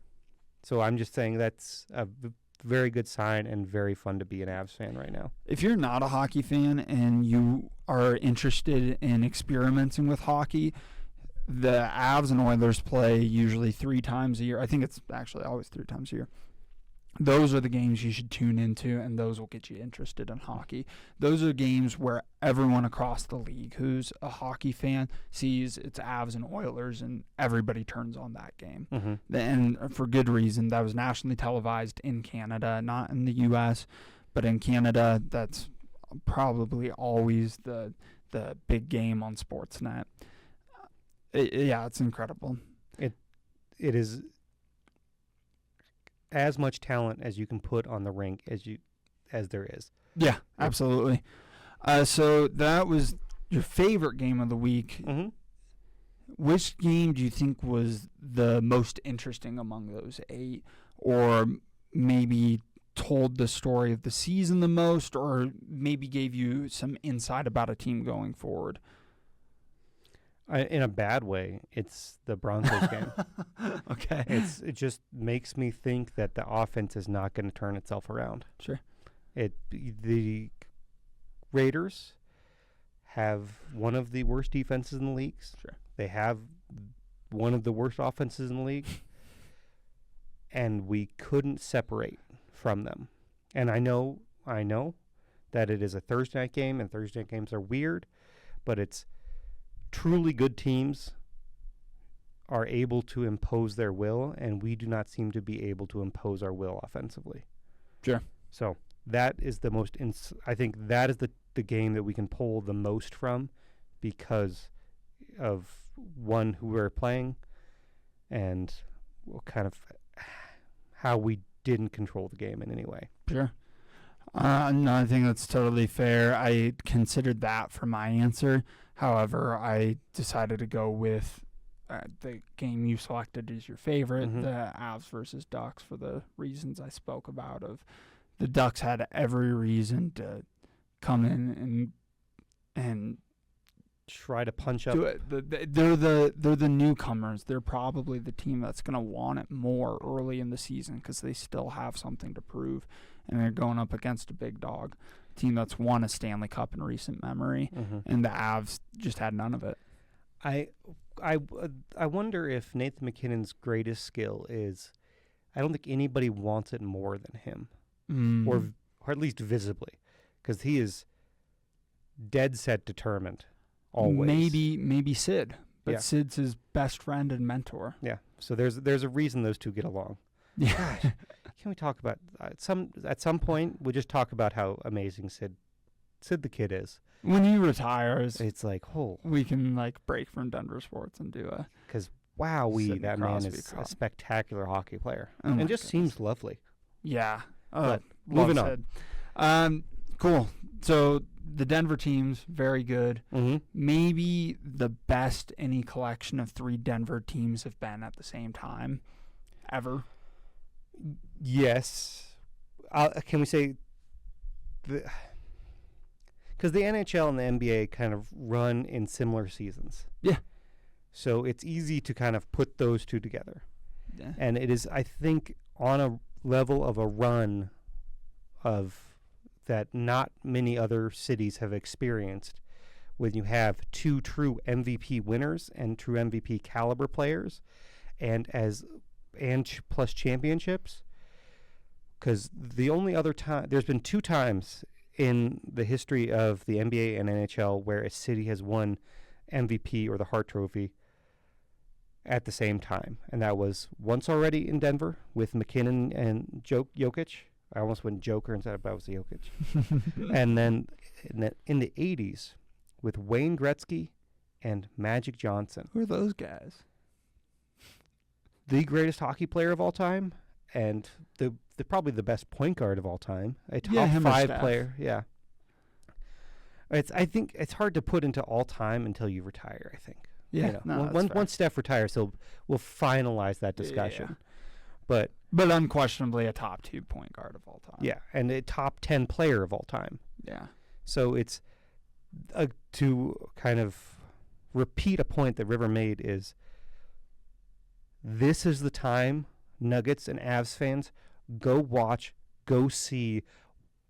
So I'm just saying that's a very good sign and very fun to be an Avs fan right now. If you're not a hockey fan and you are interested in experimenting with hockey, the Avs and Oilers play usually 3 times a year. I think it's actually always 3 times a year. Those are the games you should tune into, and those will get you interested in hockey. Those are games where everyone across the league who's a hockey fan sees it's Avs and Oilers, and everybody turns on that game. And for good reason. That was nationally televised in Canada, not in the U.S., but in Canada, that's probably always the big game on Sportsnet. It's incredible. It is as much talent as you can put on the rink as there is. Yeah, absolutely. So that was your favorite game of the week. Which game do you think was the most interesting among those 8, or maybe told the story of the season the most, or maybe gave you some insight about a team going forward? In a bad way, it's the Broncos game. Okay. It just makes me think that the offense is not going to turn itself around. Sure. The Raiders have one of the worst defenses in the league. Sure. They have one of the worst offenses in the league. And we couldn't separate from them. And I know that it is a Thursday night game, and Thursday night games are weird, but it's truly good teams are able to impose their will, and we do not seem to be able to impose our will offensively. Sure. So that is the most, I think that is the game that we can pull the most from because of, one, who we're playing, and kind of how we didn't control the game in any way. Sure. No, I think that's totally fair. I considered that for my answer. However, I decided to go with the game you selected as your favorite, the Avs versus Ducks, for the reasons I spoke about. Of the Ducks had every reason to come in and try to punch up. do it. They're the newcomers. They're probably the team that's going to want it more early in the season because they still have something to prove, and they're going up against a big dog team that's won a Stanley Cup in recent memory, and the Avs just had none of it. I wonder if Nathan MacKinnon's greatest skill is, I don't think anybody wants it more than him, or at least visibly, because he is dead set determined. Always. Maybe Sid, but Yeah. Sid's his best friend and mentor. Yeah. So there's a reason those two get along. Yeah. Gosh, can we talk about at some point? We'll just talk about how amazing Sid the kid is. When he retires, It's like, we can break from Denver sports and do a. because wowee, Sidney that man Crosby is a crop. spectacular hockey player, Oh my and just goodness. seems lovely. Yeah. But love moving on. Sid. Cool. So the Denver teams, very good. Mm-hmm. Maybe the best any collection of three Denver teams have been at the same time ever. Yes. Can we say because the NHL and the NBA kind of run in similar seasons. Yeah. So it's easy to kind of put those two together. Yeah. And it is, I think, on a level of a run of that not many other cities have experienced, when you have two true MVP winners and true MVP caliber players, and plus championships. Because the only other time, there's been two times in the history of the NBA and NHL where a city has won MVP or the Hart Trophy at the same time. And that was once already in Denver with MacKinnon and Jokic. I almost went Joker instead of, but it was Jokic. And then in the 80s with Wayne Gretzky and Magic Johnson. Who are those guys? The greatest hockey player of all time, and the probably the best point guard of all time. A top him or 5 Steph. player. Yeah. I think it's hard to put into all time until you retire, I think. Yeah. You know, No, that's fair. once Steph retires, we'll finalize that discussion. But unquestionably a top 2 point guard of all time. yeah, and a top 10 player of all time. Yeah. So it's to kind of repeat a point that River made is this is the time, Nuggets and Avs fans, go watch, go see,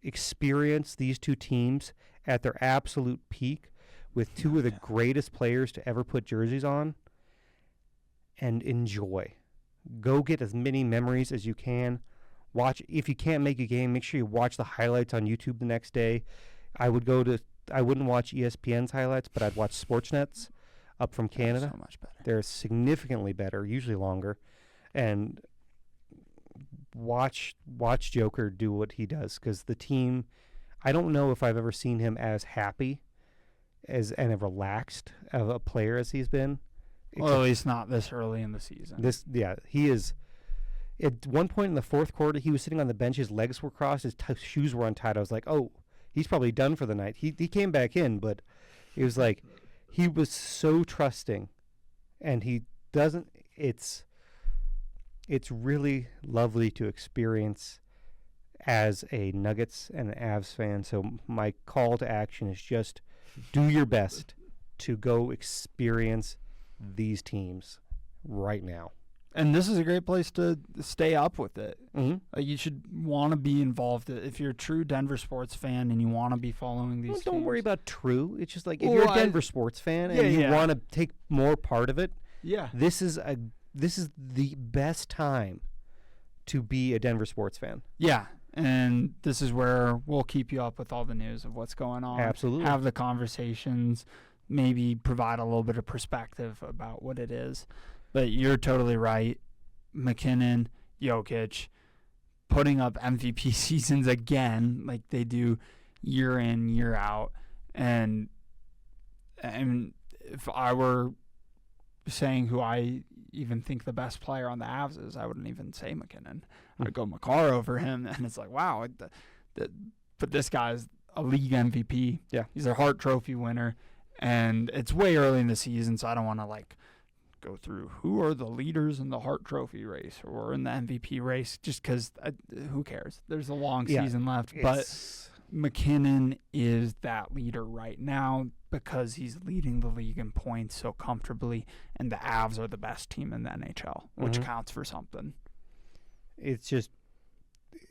experience these two teams at their absolute peak with two of the greatest players to ever put jerseys on, and enjoy. Go get as many memories as you can. Watch, if you can't make a game, make sure you watch the highlights on YouTube the next day. I wouldn't watch ESPN's highlights, but I'd watch Sportsnet's up from Canada. So much better. They're significantly better, usually longer. And watch Joker do what he does, because the team, I don't know if I've ever seen him as happy and a relaxed of a player as he's been. Well, at least not this early in the season. He is. At one point in the fourth quarter, he was sitting on the bench. His legs were crossed. His shoes were untied. I was like, oh, he's probably done for the night. He came back in, but it was like he was so trusting, and he doesn't. It's really lovely to experience as a Nuggets and Avs fan. So my call to action is just do your best to go experience these teams right now. And this is a great place to stay up with it. Mm-hmm. You should want to be involved. If you're a true Denver sports fan and you want to be following these Don't teams. worry about true. It's just like if Well, you're a Denver sports fan and you want to take more part of it, Yeah. this is the best time to be a Denver sports fan. Yeah. And this is where we'll keep you up with all the news of what's going on. Absolutely. Have the conversations, maybe provide a little bit of perspective about what it is. But you're totally right. MacKinnon, Jokic, putting up MVP seasons again, like they do year in, year out. And if I were saying who I even think the best player on the Avs is, I wouldn't even say MacKinnon. I'd go Makar over him, and it's like, wow. But this guy's a league MVP. Yeah. He's a Hart Trophy winner, and it's way early in the season, so I don't want to, like, go through who are the leaders in the Hart Trophy race or in the MVP race, just because who cares? There's a long season left. But MacKinnon is that leader right now because he's leading the league in points so comfortably, and the Avs are the best team in the NHL, which counts for something. It's just,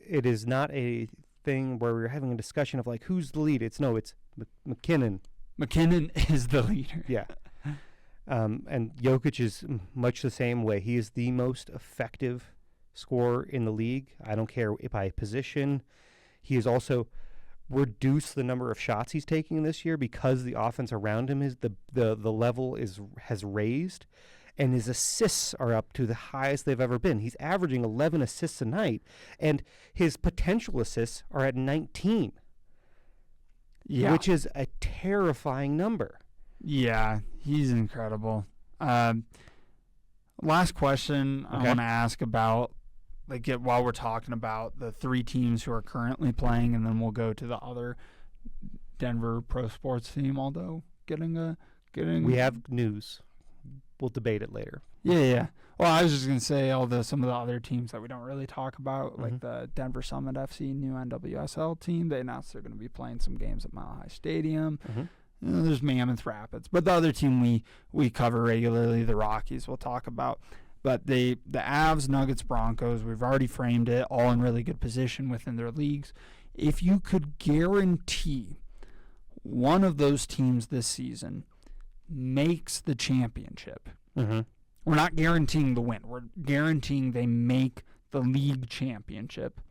it is not a thing where we're having a discussion of, like, who's the lead. It's MacKinnon. MacKinnon is the leader. Yeah. And Jokic is much the same way. He is the most effective scorer in the league. I don't care by position. He has also reduced the number of shots he's taking this year because the offense around him is the level has raised, and his assists are up to the highest they've ever been. He's averaging 11 assists a night, and his potential assists are at 19, which is a terrifying number. Yeah, he's incredible. Last question I want to ask about, like, while we're talking about the three teams who are currently playing, and then we'll go to the other Denver pro sports team, although we have news. We'll debate it later. Yeah. Well, I was just going to say some of the other teams that we don't really talk about, like the Denver Summit FC, new NWSL team. They announced they're going to be playing some games at Mile High Stadium. There's Mammoth Rapids. But the other team we cover regularly, the Rockies, we'll talk about. But the Avs, Nuggets, Broncos, we've already framed it, all in really good position within their leagues. If you could guarantee one of those teams this season makes the championship, we're not guaranteeing the win. We're guaranteeing they make the league championship.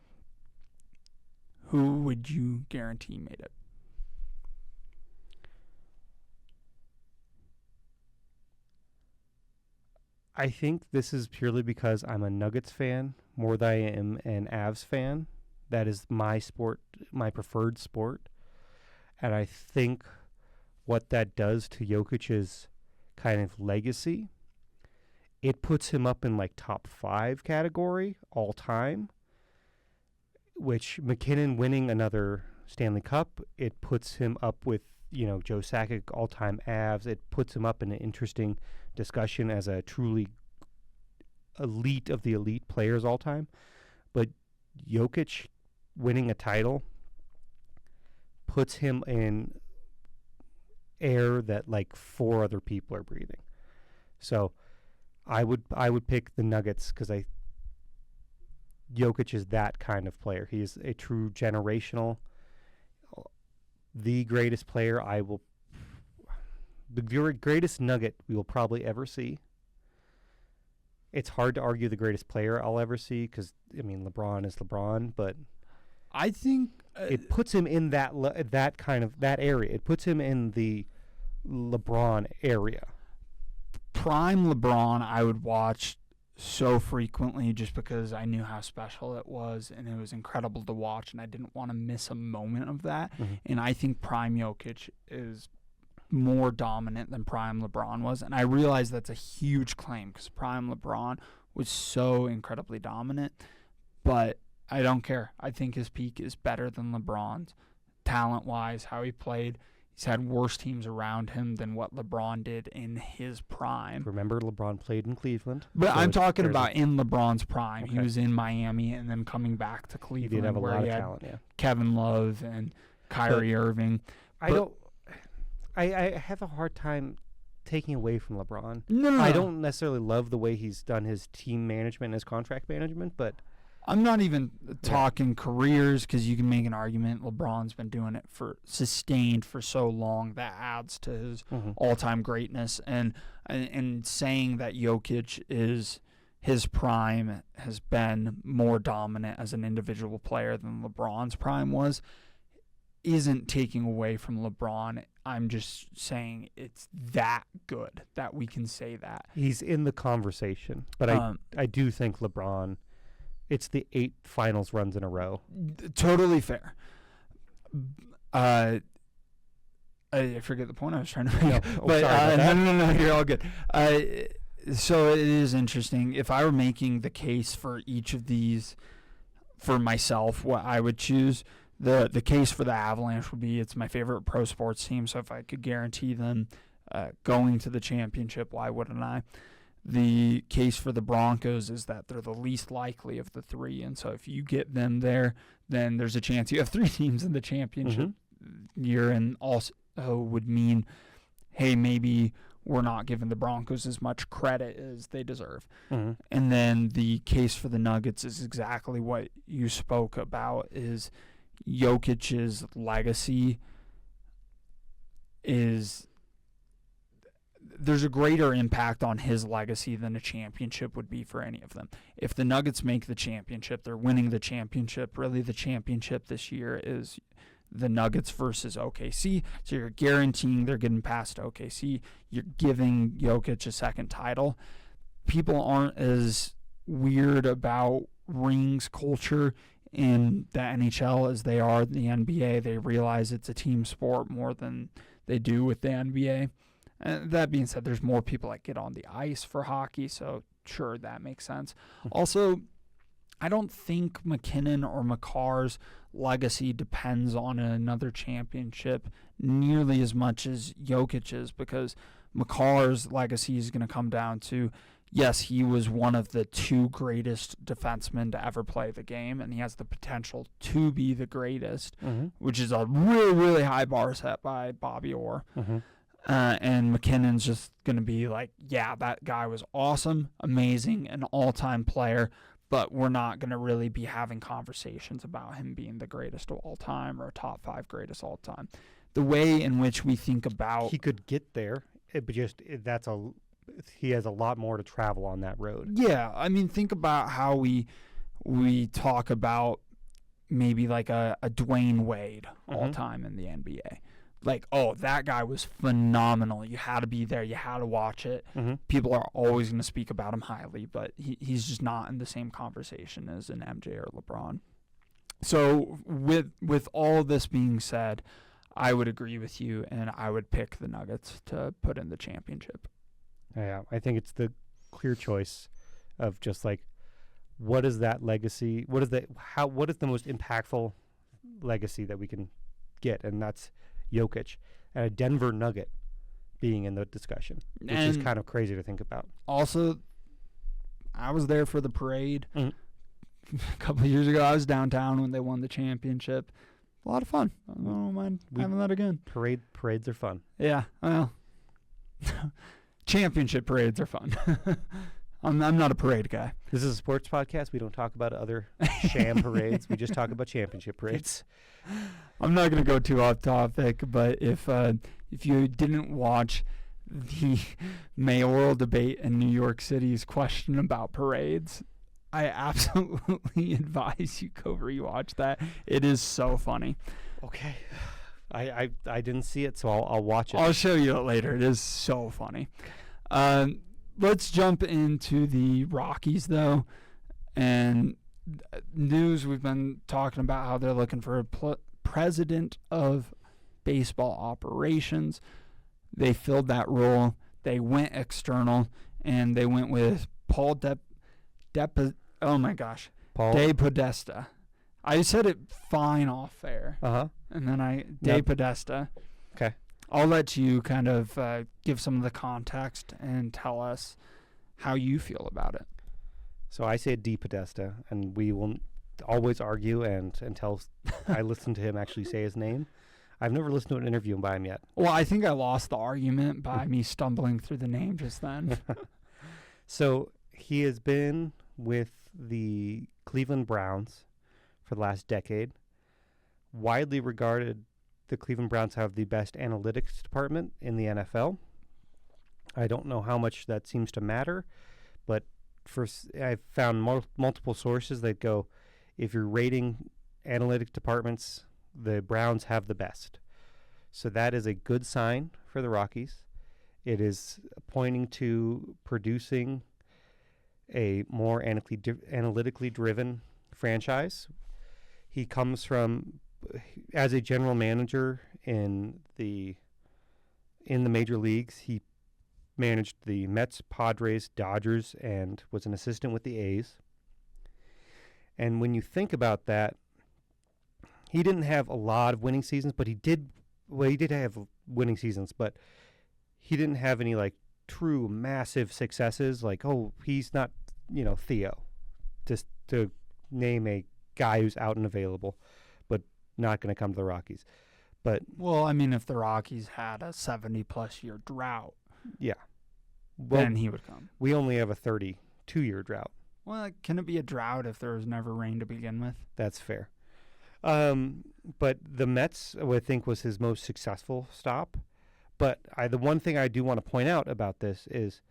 Who would you guarantee made it? I think this is purely because I'm a Nuggets fan more than I am an Avs fan. That is my sport, my preferred sport. And I think what that does to Jokic's kind of legacy, it puts him up in, like, top 5 category all time, which MacKinnon winning another Stanley Cup, it puts him up with, Joe Sakic, all-time Avs. It puts him up in an interesting discussion as a truly elite of the elite players all time. But Jokic winning a title puts him in air that, like, 4 other people are breathing. So I would pick the Nuggets because Jokic is that kind of player. He is a true generational, the greatest player the greatest Nugget we will probably ever see. It's hard to argue the greatest player I'll ever see because, LeBron is LeBron, but I think it puts him in that area. It puts him in the LeBron area. Prime LeBron I would watch so frequently just because I knew how special it was, and it was incredible to watch, and I didn't want to miss a moment of that. And I think Prime Jokic is more dominant than Prime LeBron was, and I realize that's a huge claim because Prime LeBron was so incredibly dominant, but I don't care. I think his peak is better than LeBron's talent-wise, how he played. He's had worse teams around him than what LeBron did in his prime. Remember, LeBron played in Cleveland. But I'm talking about in LeBron's prime. Okay. He was in Miami and then coming back to Cleveland. He did have a where lot he of had talent, yeah. Kevin Love and Kyrie Irving. I have a hard time taking away from LeBron. No. I don't necessarily love the way he's done his team management and his contract management, but I'm not even talking careers because you can make an argument LeBron's been doing it sustained for so long that adds to his all-time greatness, and saying that Jokic is his prime has been more dominant as an individual player than LeBron's prime was, isn't taking away from LeBron. I'm just saying it's that good that we can say that. He's in the conversation, but I do think LeBron, it's the 8 finals runs in a row. Totally fair. I forget the point I was trying to make. No, you're all good. So it is interesting. If I were making the case for each of these for myself, what I would choose, the case for the Avalanche would be it's my favorite pro sports team, so if I could guarantee them going to the championship, why wouldn't I? The case for the Broncos is that they're the least likely of the 3, and so if you get them there, then there's a chance you have 3 teams in the championship year, and also would mean, hey, maybe we're not giving the Broncos as much credit as they deserve. And then the case for the Nuggets is exactly what you spoke about, is Jokic's legacy is there's a greater impact on his legacy than a championship would be for any of them. If the Nuggets make the championship, they're winning the championship. Really, the championship this year is the Nuggets versus OKC. So you're guaranteeing they're getting past OKC. You're giving Jokic a second title. People aren't as weird about rings culture in the NHL as they are in the NBA. They realize it's a team sport more than they do with the NBA. That being said, there's more people that get on the ice for hockey, so sure, that makes sense. Also, I don't think MacKinnon or Makar's legacy depends on another championship nearly as much as Jokic's, because Makar's legacy is going to come down to, yes, he was one of the 2 greatest defensemen to ever play the game, and he has the potential to be the greatest, which is a really, really high bar set by Bobby Orr. And MacKinnon's just going to be like, yeah, that guy was awesome, amazing, an all-time player, but we're not going to really be having conversations about him being the greatest of all time or a top 5 greatest all time. The way in which we think about... He could get there, but he has a lot more to travel on that road. Yeah, I mean, think about how we talk about maybe like a Dwayne Wade all time in the NBA. Like, oh, that guy was phenomenal. You had to be there. You had to watch it. People are always going to speak about him highly, but he's just not in the same conversation as an MJ or LeBron. So with all this being said, I would agree with you, and I would pick the Nuggets to put in the championship. Yeah, I think it's the clear choice of just like, what is that legacy? What is the most impactful legacy that we can get? And that's Jokic and a Denver Nugget being in the discussion, which is kind of crazy to think about. Also, I was there for the parade a couple of years ago. I was downtown when they won the championship. A lot of fun. I don't mind having that again. Parades are fun. Yeah, well, championship parades are fun. I'm not a parade guy. This is a sports podcast. We don't talk about other sham parades. We just talk about championship parades. I'm not going to go too off topic, but if you didn't watch the mayoral debate in New York City's question about parades, I absolutely advise you go rewatch that. It is so funny. Okay. I didn't see it, so I'll watch it. I'll show you it later. It is so funny. Let's jump into the Rockies, though. And news, we've been talking about how they're looking for a president of baseball operations. They filled that role. They went external, and they went with Paul DePodesta. I said it fine off air. And then DePodesta. Okay. I'll let you kind of give some of the context and tell us how you feel about it. So I say DePodesta, and we will always argue until I listen to him actually say his name. I've never listened to an interview by him yet. Well, I think I lost the argument by me stumbling through the name just then. So he has been with the Cleveland Browns for the last decade. Widely regarded, the Cleveland Browns have the best analytics department in the NFL. I don't know how much that seems to matter, but I've found multiple sources that go, if you're rating analytic departments, the Browns have the best. So that is a good sign for the Rockies. It is pointing to producing a more analytically driven franchise. He comes from, as a general manager in the major leagues, he managed the Mets, Padres, Dodgers, and was an assistant with the A's. And when you think about that, he didn't have a lot of winning seasons, but he did have winning seasons, but he didn't have any like true massive successes. Like, oh, he's not, Theo, just to name a guy who's out and available, but not going to come to the Rockies. But well, I mean, if the Rockies had a 70-plus year drought, yeah, well, then he would come. We only have a 32-year drought. Well, can it be a drought if there was never rain to begin with? That's fair. But the Mets, I think, was his most successful stop. But the one thing I do want to point out about this is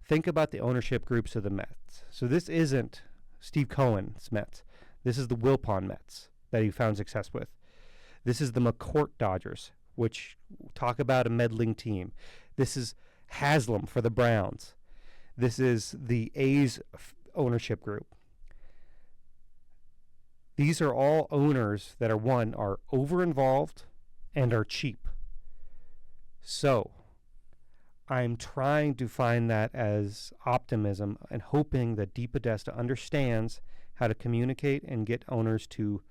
think about the ownership groups of the Mets. So this isn't Steve Cohen's Mets. This is the Wilpon Mets that he found success with. This is the McCourt Dodgers, which talk about a meddling team. This is Haslam for the Browns. This is the A's ownership group. These are all owners that are over-involved and are cheap. So I'm trying to find that as optimism and hoping that DePodesta understands how to communicate and get owners to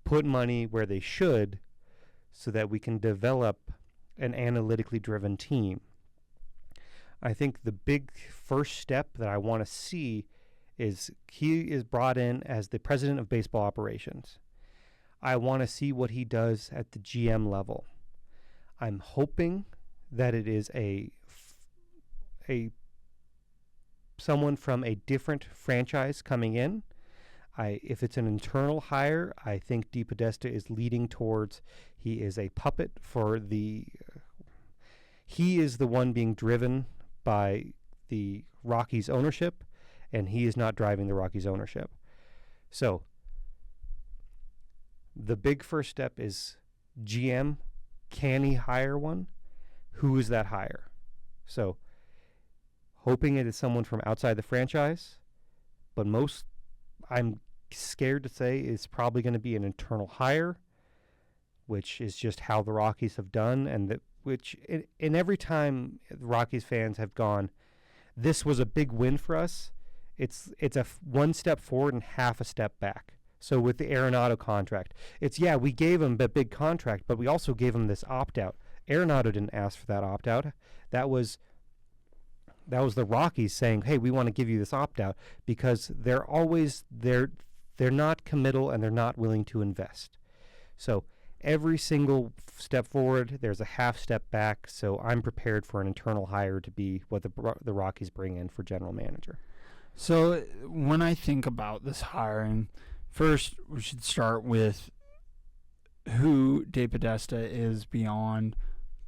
put money where they should so that we can develop an analytically driven team. I think the big first step that I want to see is he is brought in as the president of baseball operations. I want to see what he does at the GM level. I'm hoping that it is a someone from a different franchise coming in. If it's an internal hire, I think DePodesta is leading towards he is a puppet for he is the one being driven by the Rockies ownership, and he is not driving the Rockies ownership. So the big first step is GM. Can he hire one? Who is that hire? So hoping it is someone from outside the franchise, but I'm scared to say it's probably going to be an internal hire, which is just how the Rockies have done, and in every time the Rockies fans have gone, this was a big win for us. It's a one step forward and half a step back. So with the Arenado contract, we gave him a big contract, but we also gave him this opt-out. Arenado didn't ask for that opt-out. That was the Rockies saying, hey, we want to give you this opt-out, because they're not committal and they're not willing to invest. So every single step forward, there's a half step back. So I'm prepared for an internal hire to be what the Rockies bring in for general manager. So when I think about this hiring, first we should start with who DePodesta is beyond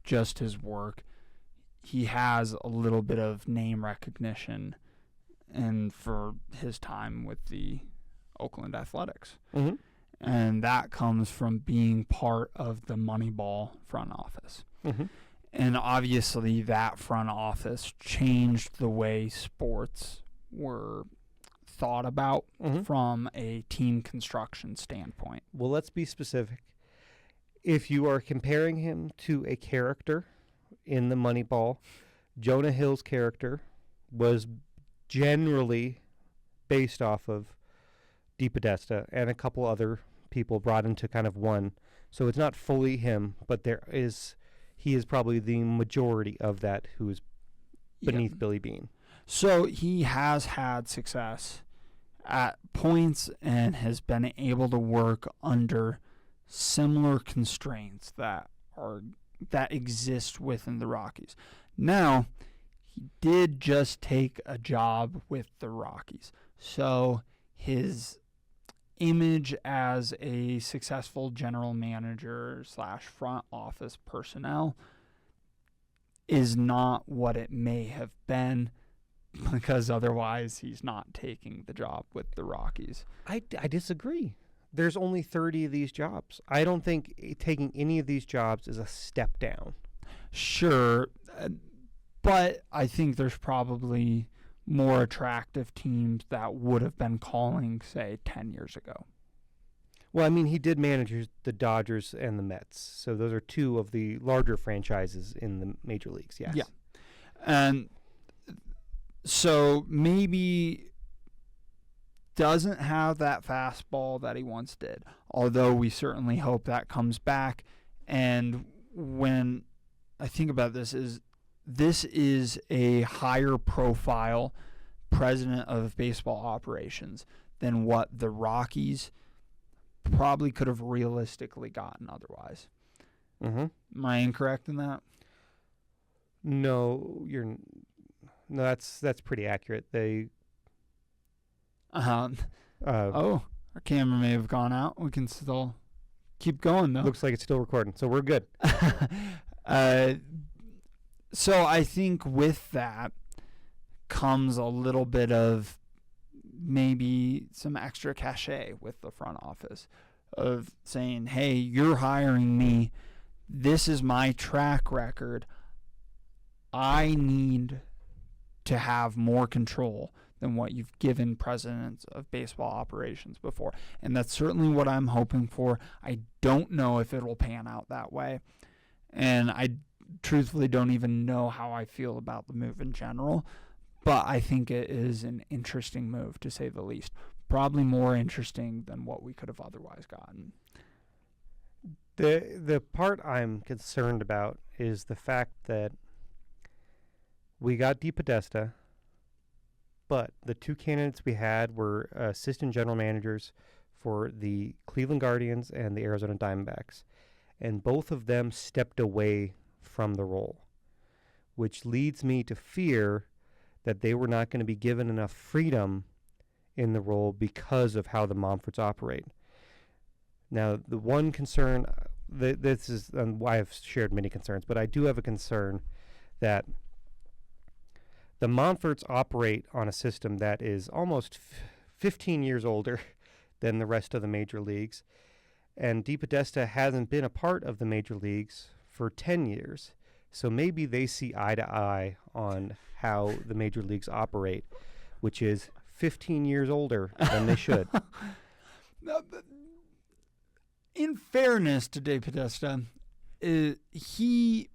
just his work. He has a little bit of name recognition, and for his time with the Oakland Athletics. Mm-hmm. And that comes from being part of the Moneyball front office. Mm-hmm. And obviously that front office changed the way sports were thought about from a team construction standpoint. Well, let's be specific. If you are comparing him to a character in the Moneyball, Jonah Hill's character was generally based off of DePodesta and a couple other people brought into kind of one. So it's not fully him, but he is probably the majority of that who is beneath Billy Beane. So he has had success at points and has been able to work under similar constraints that exist within the Rockies. Now, he did just take a job with the Rockies. So his image as a successful general manager / front office personnel is not what it may have been because otherwise he's not taking the job with the Rockies. I disagree. There's only 30 of these jobs. I don't think taking any of these jobs is a step down. Sure, but I think there's probably more attractive teams that would have been calling, say, 10 years ago. Well, I mean, he did manage the Dodgers and the Mets, so those are two of the larger franchises in the major leagues, yes. Yeah. And so maybe doesn't have that fastball that he once did, although we certainly hope that comes back. And when I think about this is a higher profile president of baseball operations than what the Rockies probably could have realistically gotten otherwise. Mm-hmm. Am I incorrect in that? No, that's pretty accurate. They Oh, our camera may have gone out. We can still keep going though. Looks like it's still recording, so we're good. So I think with that comes a little bit of maybe some extra cachet with the front office of saying, hey, you're hiring me. This is my track record. I need to have more control than what you've given presidents of baseball operations before. And that's certainly what I'm hoping for. I don't know if it'll pan out that way. And I truthfully don't even know how I feel about the move in general. But I think it is an interesting move, to say the least. Probably more interesting than what we could have otherwise gotten. The part I'm concerned about is the fact that we got DePodesta, but the two candidates we had were assistant general managers for the Cleveland Guardians and the Arizona Diamondbacks. And both of them stepped away from the role, which leads me to fear that they were not going to be given enough freedom in the role because of how the Monforts operate. Now, the one concern, this is why I've shared many concerns, but I do have a concern that the Monforts operate on a system that is almost 15 years older than the rest of the major leagues, and DePodesta hasn't been a part of the major leagues for 10 years. So maybe they see eye to eye on how the major leagues operate, which is 15 years older than they should. In fairness to DePodesta, he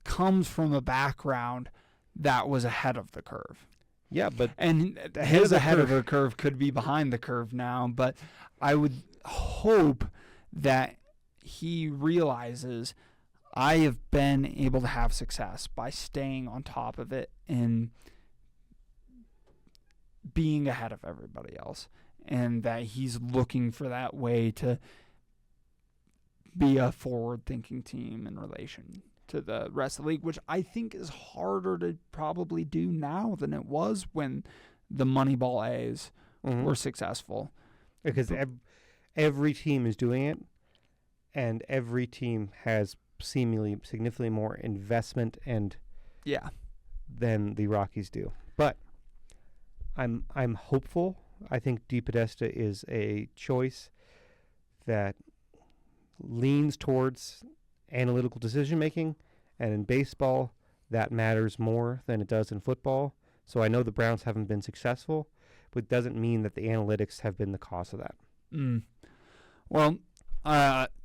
comes from a background that was ahead of the curve. Yeah, but and his ahead of the curve could be behind the curve now, but I would hope that he realizes I have been able to have success by staying on top of it and being ahead of everybody else, and that he's looking for that way to be a forward-thinking team in relation to the rest of the league, which I think is harder to probably do now than it was when the Moneyball A's were successful. Because every team is doing it, and every team has seemingly significantly more investment than the Rockies do. But I'm hopeful. I think DePodesta is a choice that leans towards analytical decision making, and in baseball that matters more than it does in football. So I know the Browns haven't been successful, but it doesn't mean that the analytics have been the cause of that. Well,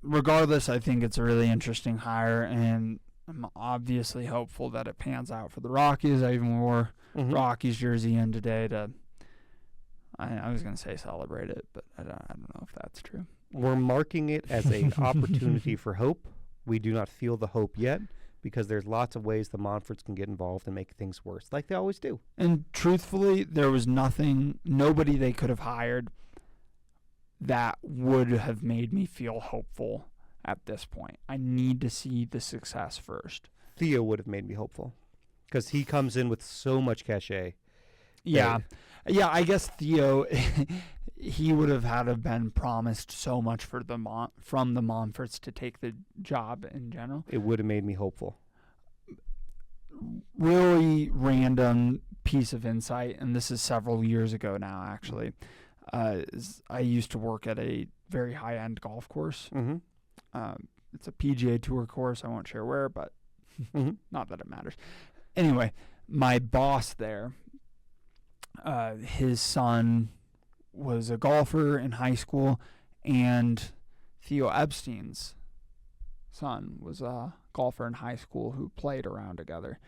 regardless, I think it's a really interesting hire, and I'm obviously hopeful that it pans out for the Rockies. I even wore Rockies jersey in today to, I was going to say celebrate it, but I don't know if that's true. We're marking it as an opportunity for hope. We do not feel the hope yet, because there's lots of ways the Monforts can get involved and make things worse, like they always do. And truthfully, there was nobody they could have hired that would have made me feel hopeful at this point. I need to see the success first. Theo would have made me hopeful, because he comes in with so much cachet. Yeah, I guess Theo, he would have had to have been promised so much from the Monforts to take the job in general. It would have made me hopeful. really random piece of insight, and this is several years ago now, actually. I used to work at a very high-end golf course. It's a PGA Tour course. I won't share where, but not that it matters. Anyway, my boss there, his son was a golfer in high school, and Theo Epstein's son was a golfer in high school who played around together.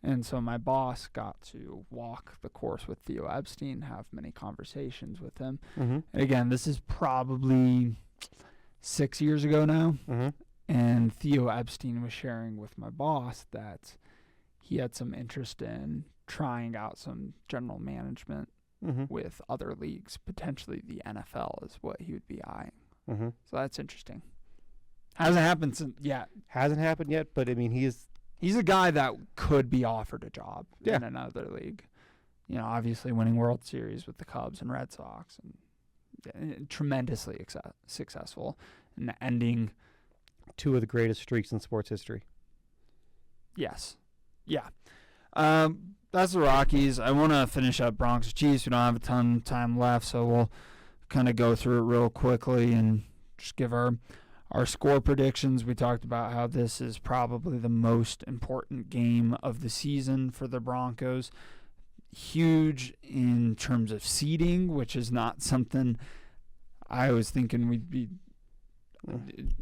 And so my boss got to walk the course with Theo Epstein, have many conversations with him. And again, this is probably 6 years ago now. And Theo Epstein was sharing with my boss that he had some interest in trying out some general management with other leagues. Potentially the NFL is what he would be eyeing. So that's interesting. Hasn't happened yet. Hasn't happened yet, but I mean, He's a guy that could be offered a job in another league. You know, obviously winning World Series with the Cubs and Red Sox, and tremendously successful, and ending 2 of the greatest streaks in sports history. Yes. Yeah. That's the Rockies. I want to finish up Broncos Chiefs. We don't have a ton of time left, so we'll kind of go through it real quickly and just give our score predictions. We talked about how this is probably the most important game of the season for the Broncos. Huge in terms of seeding, which is not something I was thinking we'd be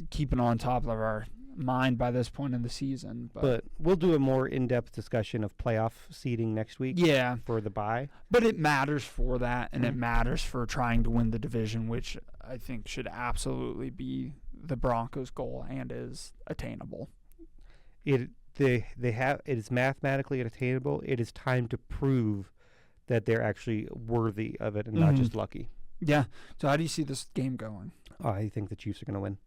keeping on top of our mind by this point in the season. But we'll do a more in-depth discussion of playoff seeding next week. Yeah. For the bye. But it matters for that, and it matters for trying to win the division, which I think should absolutely be the Broncos' goal and is attainable. It is mathematically attainable. It is time to prove that they're actually worthy of it and not just lucky. Yeah. So how do you see this game going? I think the Chiefs are going to win.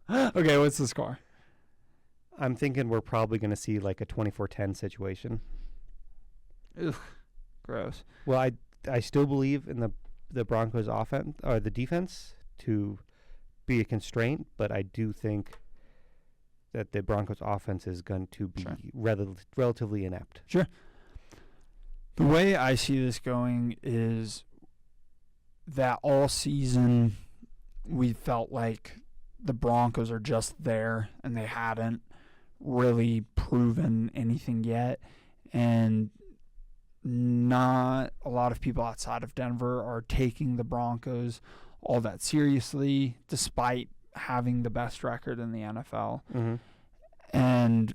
Okay, what's the score? I'm thinking we're probably going to see like a 24-10 situation. Ugh, gross. Well, I still believe in the Broncos' offense or the defense to be a constraint, but I do think that the Broncos' offense is going to be relatively inept. Sure. The way I see this going is that all season we felt like the Broncos are just there, and they hadn't really proven anything yet. And not a lot of people outside of Denver are taking the Broncos all that seriously, despite having the best record in the NFL. And,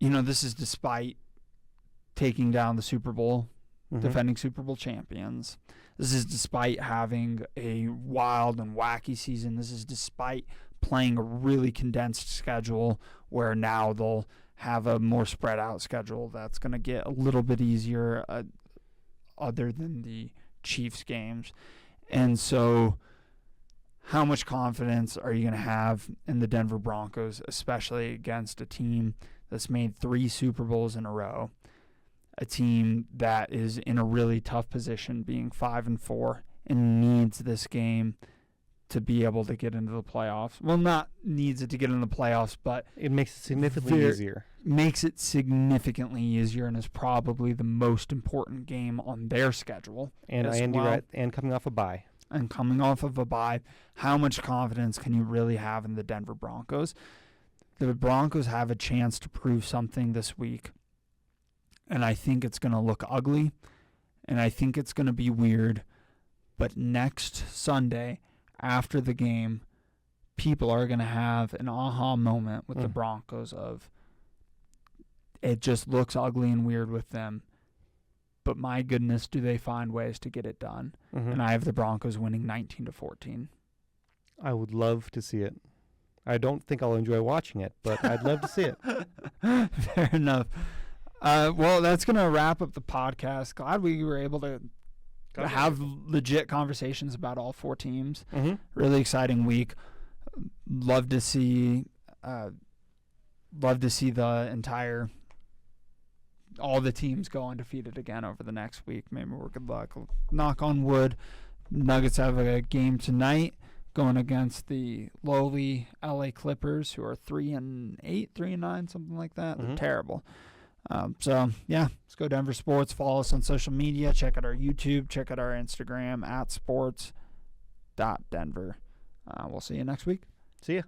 you know, this is despite taking down the Super Bowl, defending Super Bowl champions. This is despite having a wild and wacky season. This is despite playing a really condensed schedule where now they'll have a more spread out schedule that's going to get a little bit easier other than the Chiefs games. And so how much confidence are you going to have in the Denver Broncos, especially against a team that's made 3 Super Bowls in a row? A team that is in a really tough position, being 5-4, and needs this game to be able to get into the playoffs. Well, not needs it to get into the playoffs, but it makes it significantly easier. Makes it significantly easier, and is probably the most important game on their schedule. And and coming off a bye. And coming off of a bye, how much confidence can you really have in the Denver Broncos? The Broncos have a chance to prove something this week. And I think it's going to look ugly, and I think it's going to be weird. But next Sunday, after the game, people are going to have an aha moment with the Broncos of, it just looks ugly and weird with them. But my goodness, do they find ways to get it done. And I have the Broncos winning 19-14. I would love to see it. I don't think I'll enjoy watching it, but I'd love to see it. Fair enough. Well, that's going to wrap up the podcast. Glad we were able to have legit conversations about all 4 teams. Really exciting week. Love to see all the teams go undefeated again over the next week. Maybe we're good luck. Knock on wood. Nuggets have a game tonight. going against the lowly LA Clippers, who are 3-8, 3-9, something like that. They're terrible. So, yeah, let's go Denver Sports. Follow us on social media. Check out our YouTube. Check out our Instagram, @sports.denver. We'll see you next week. See ya.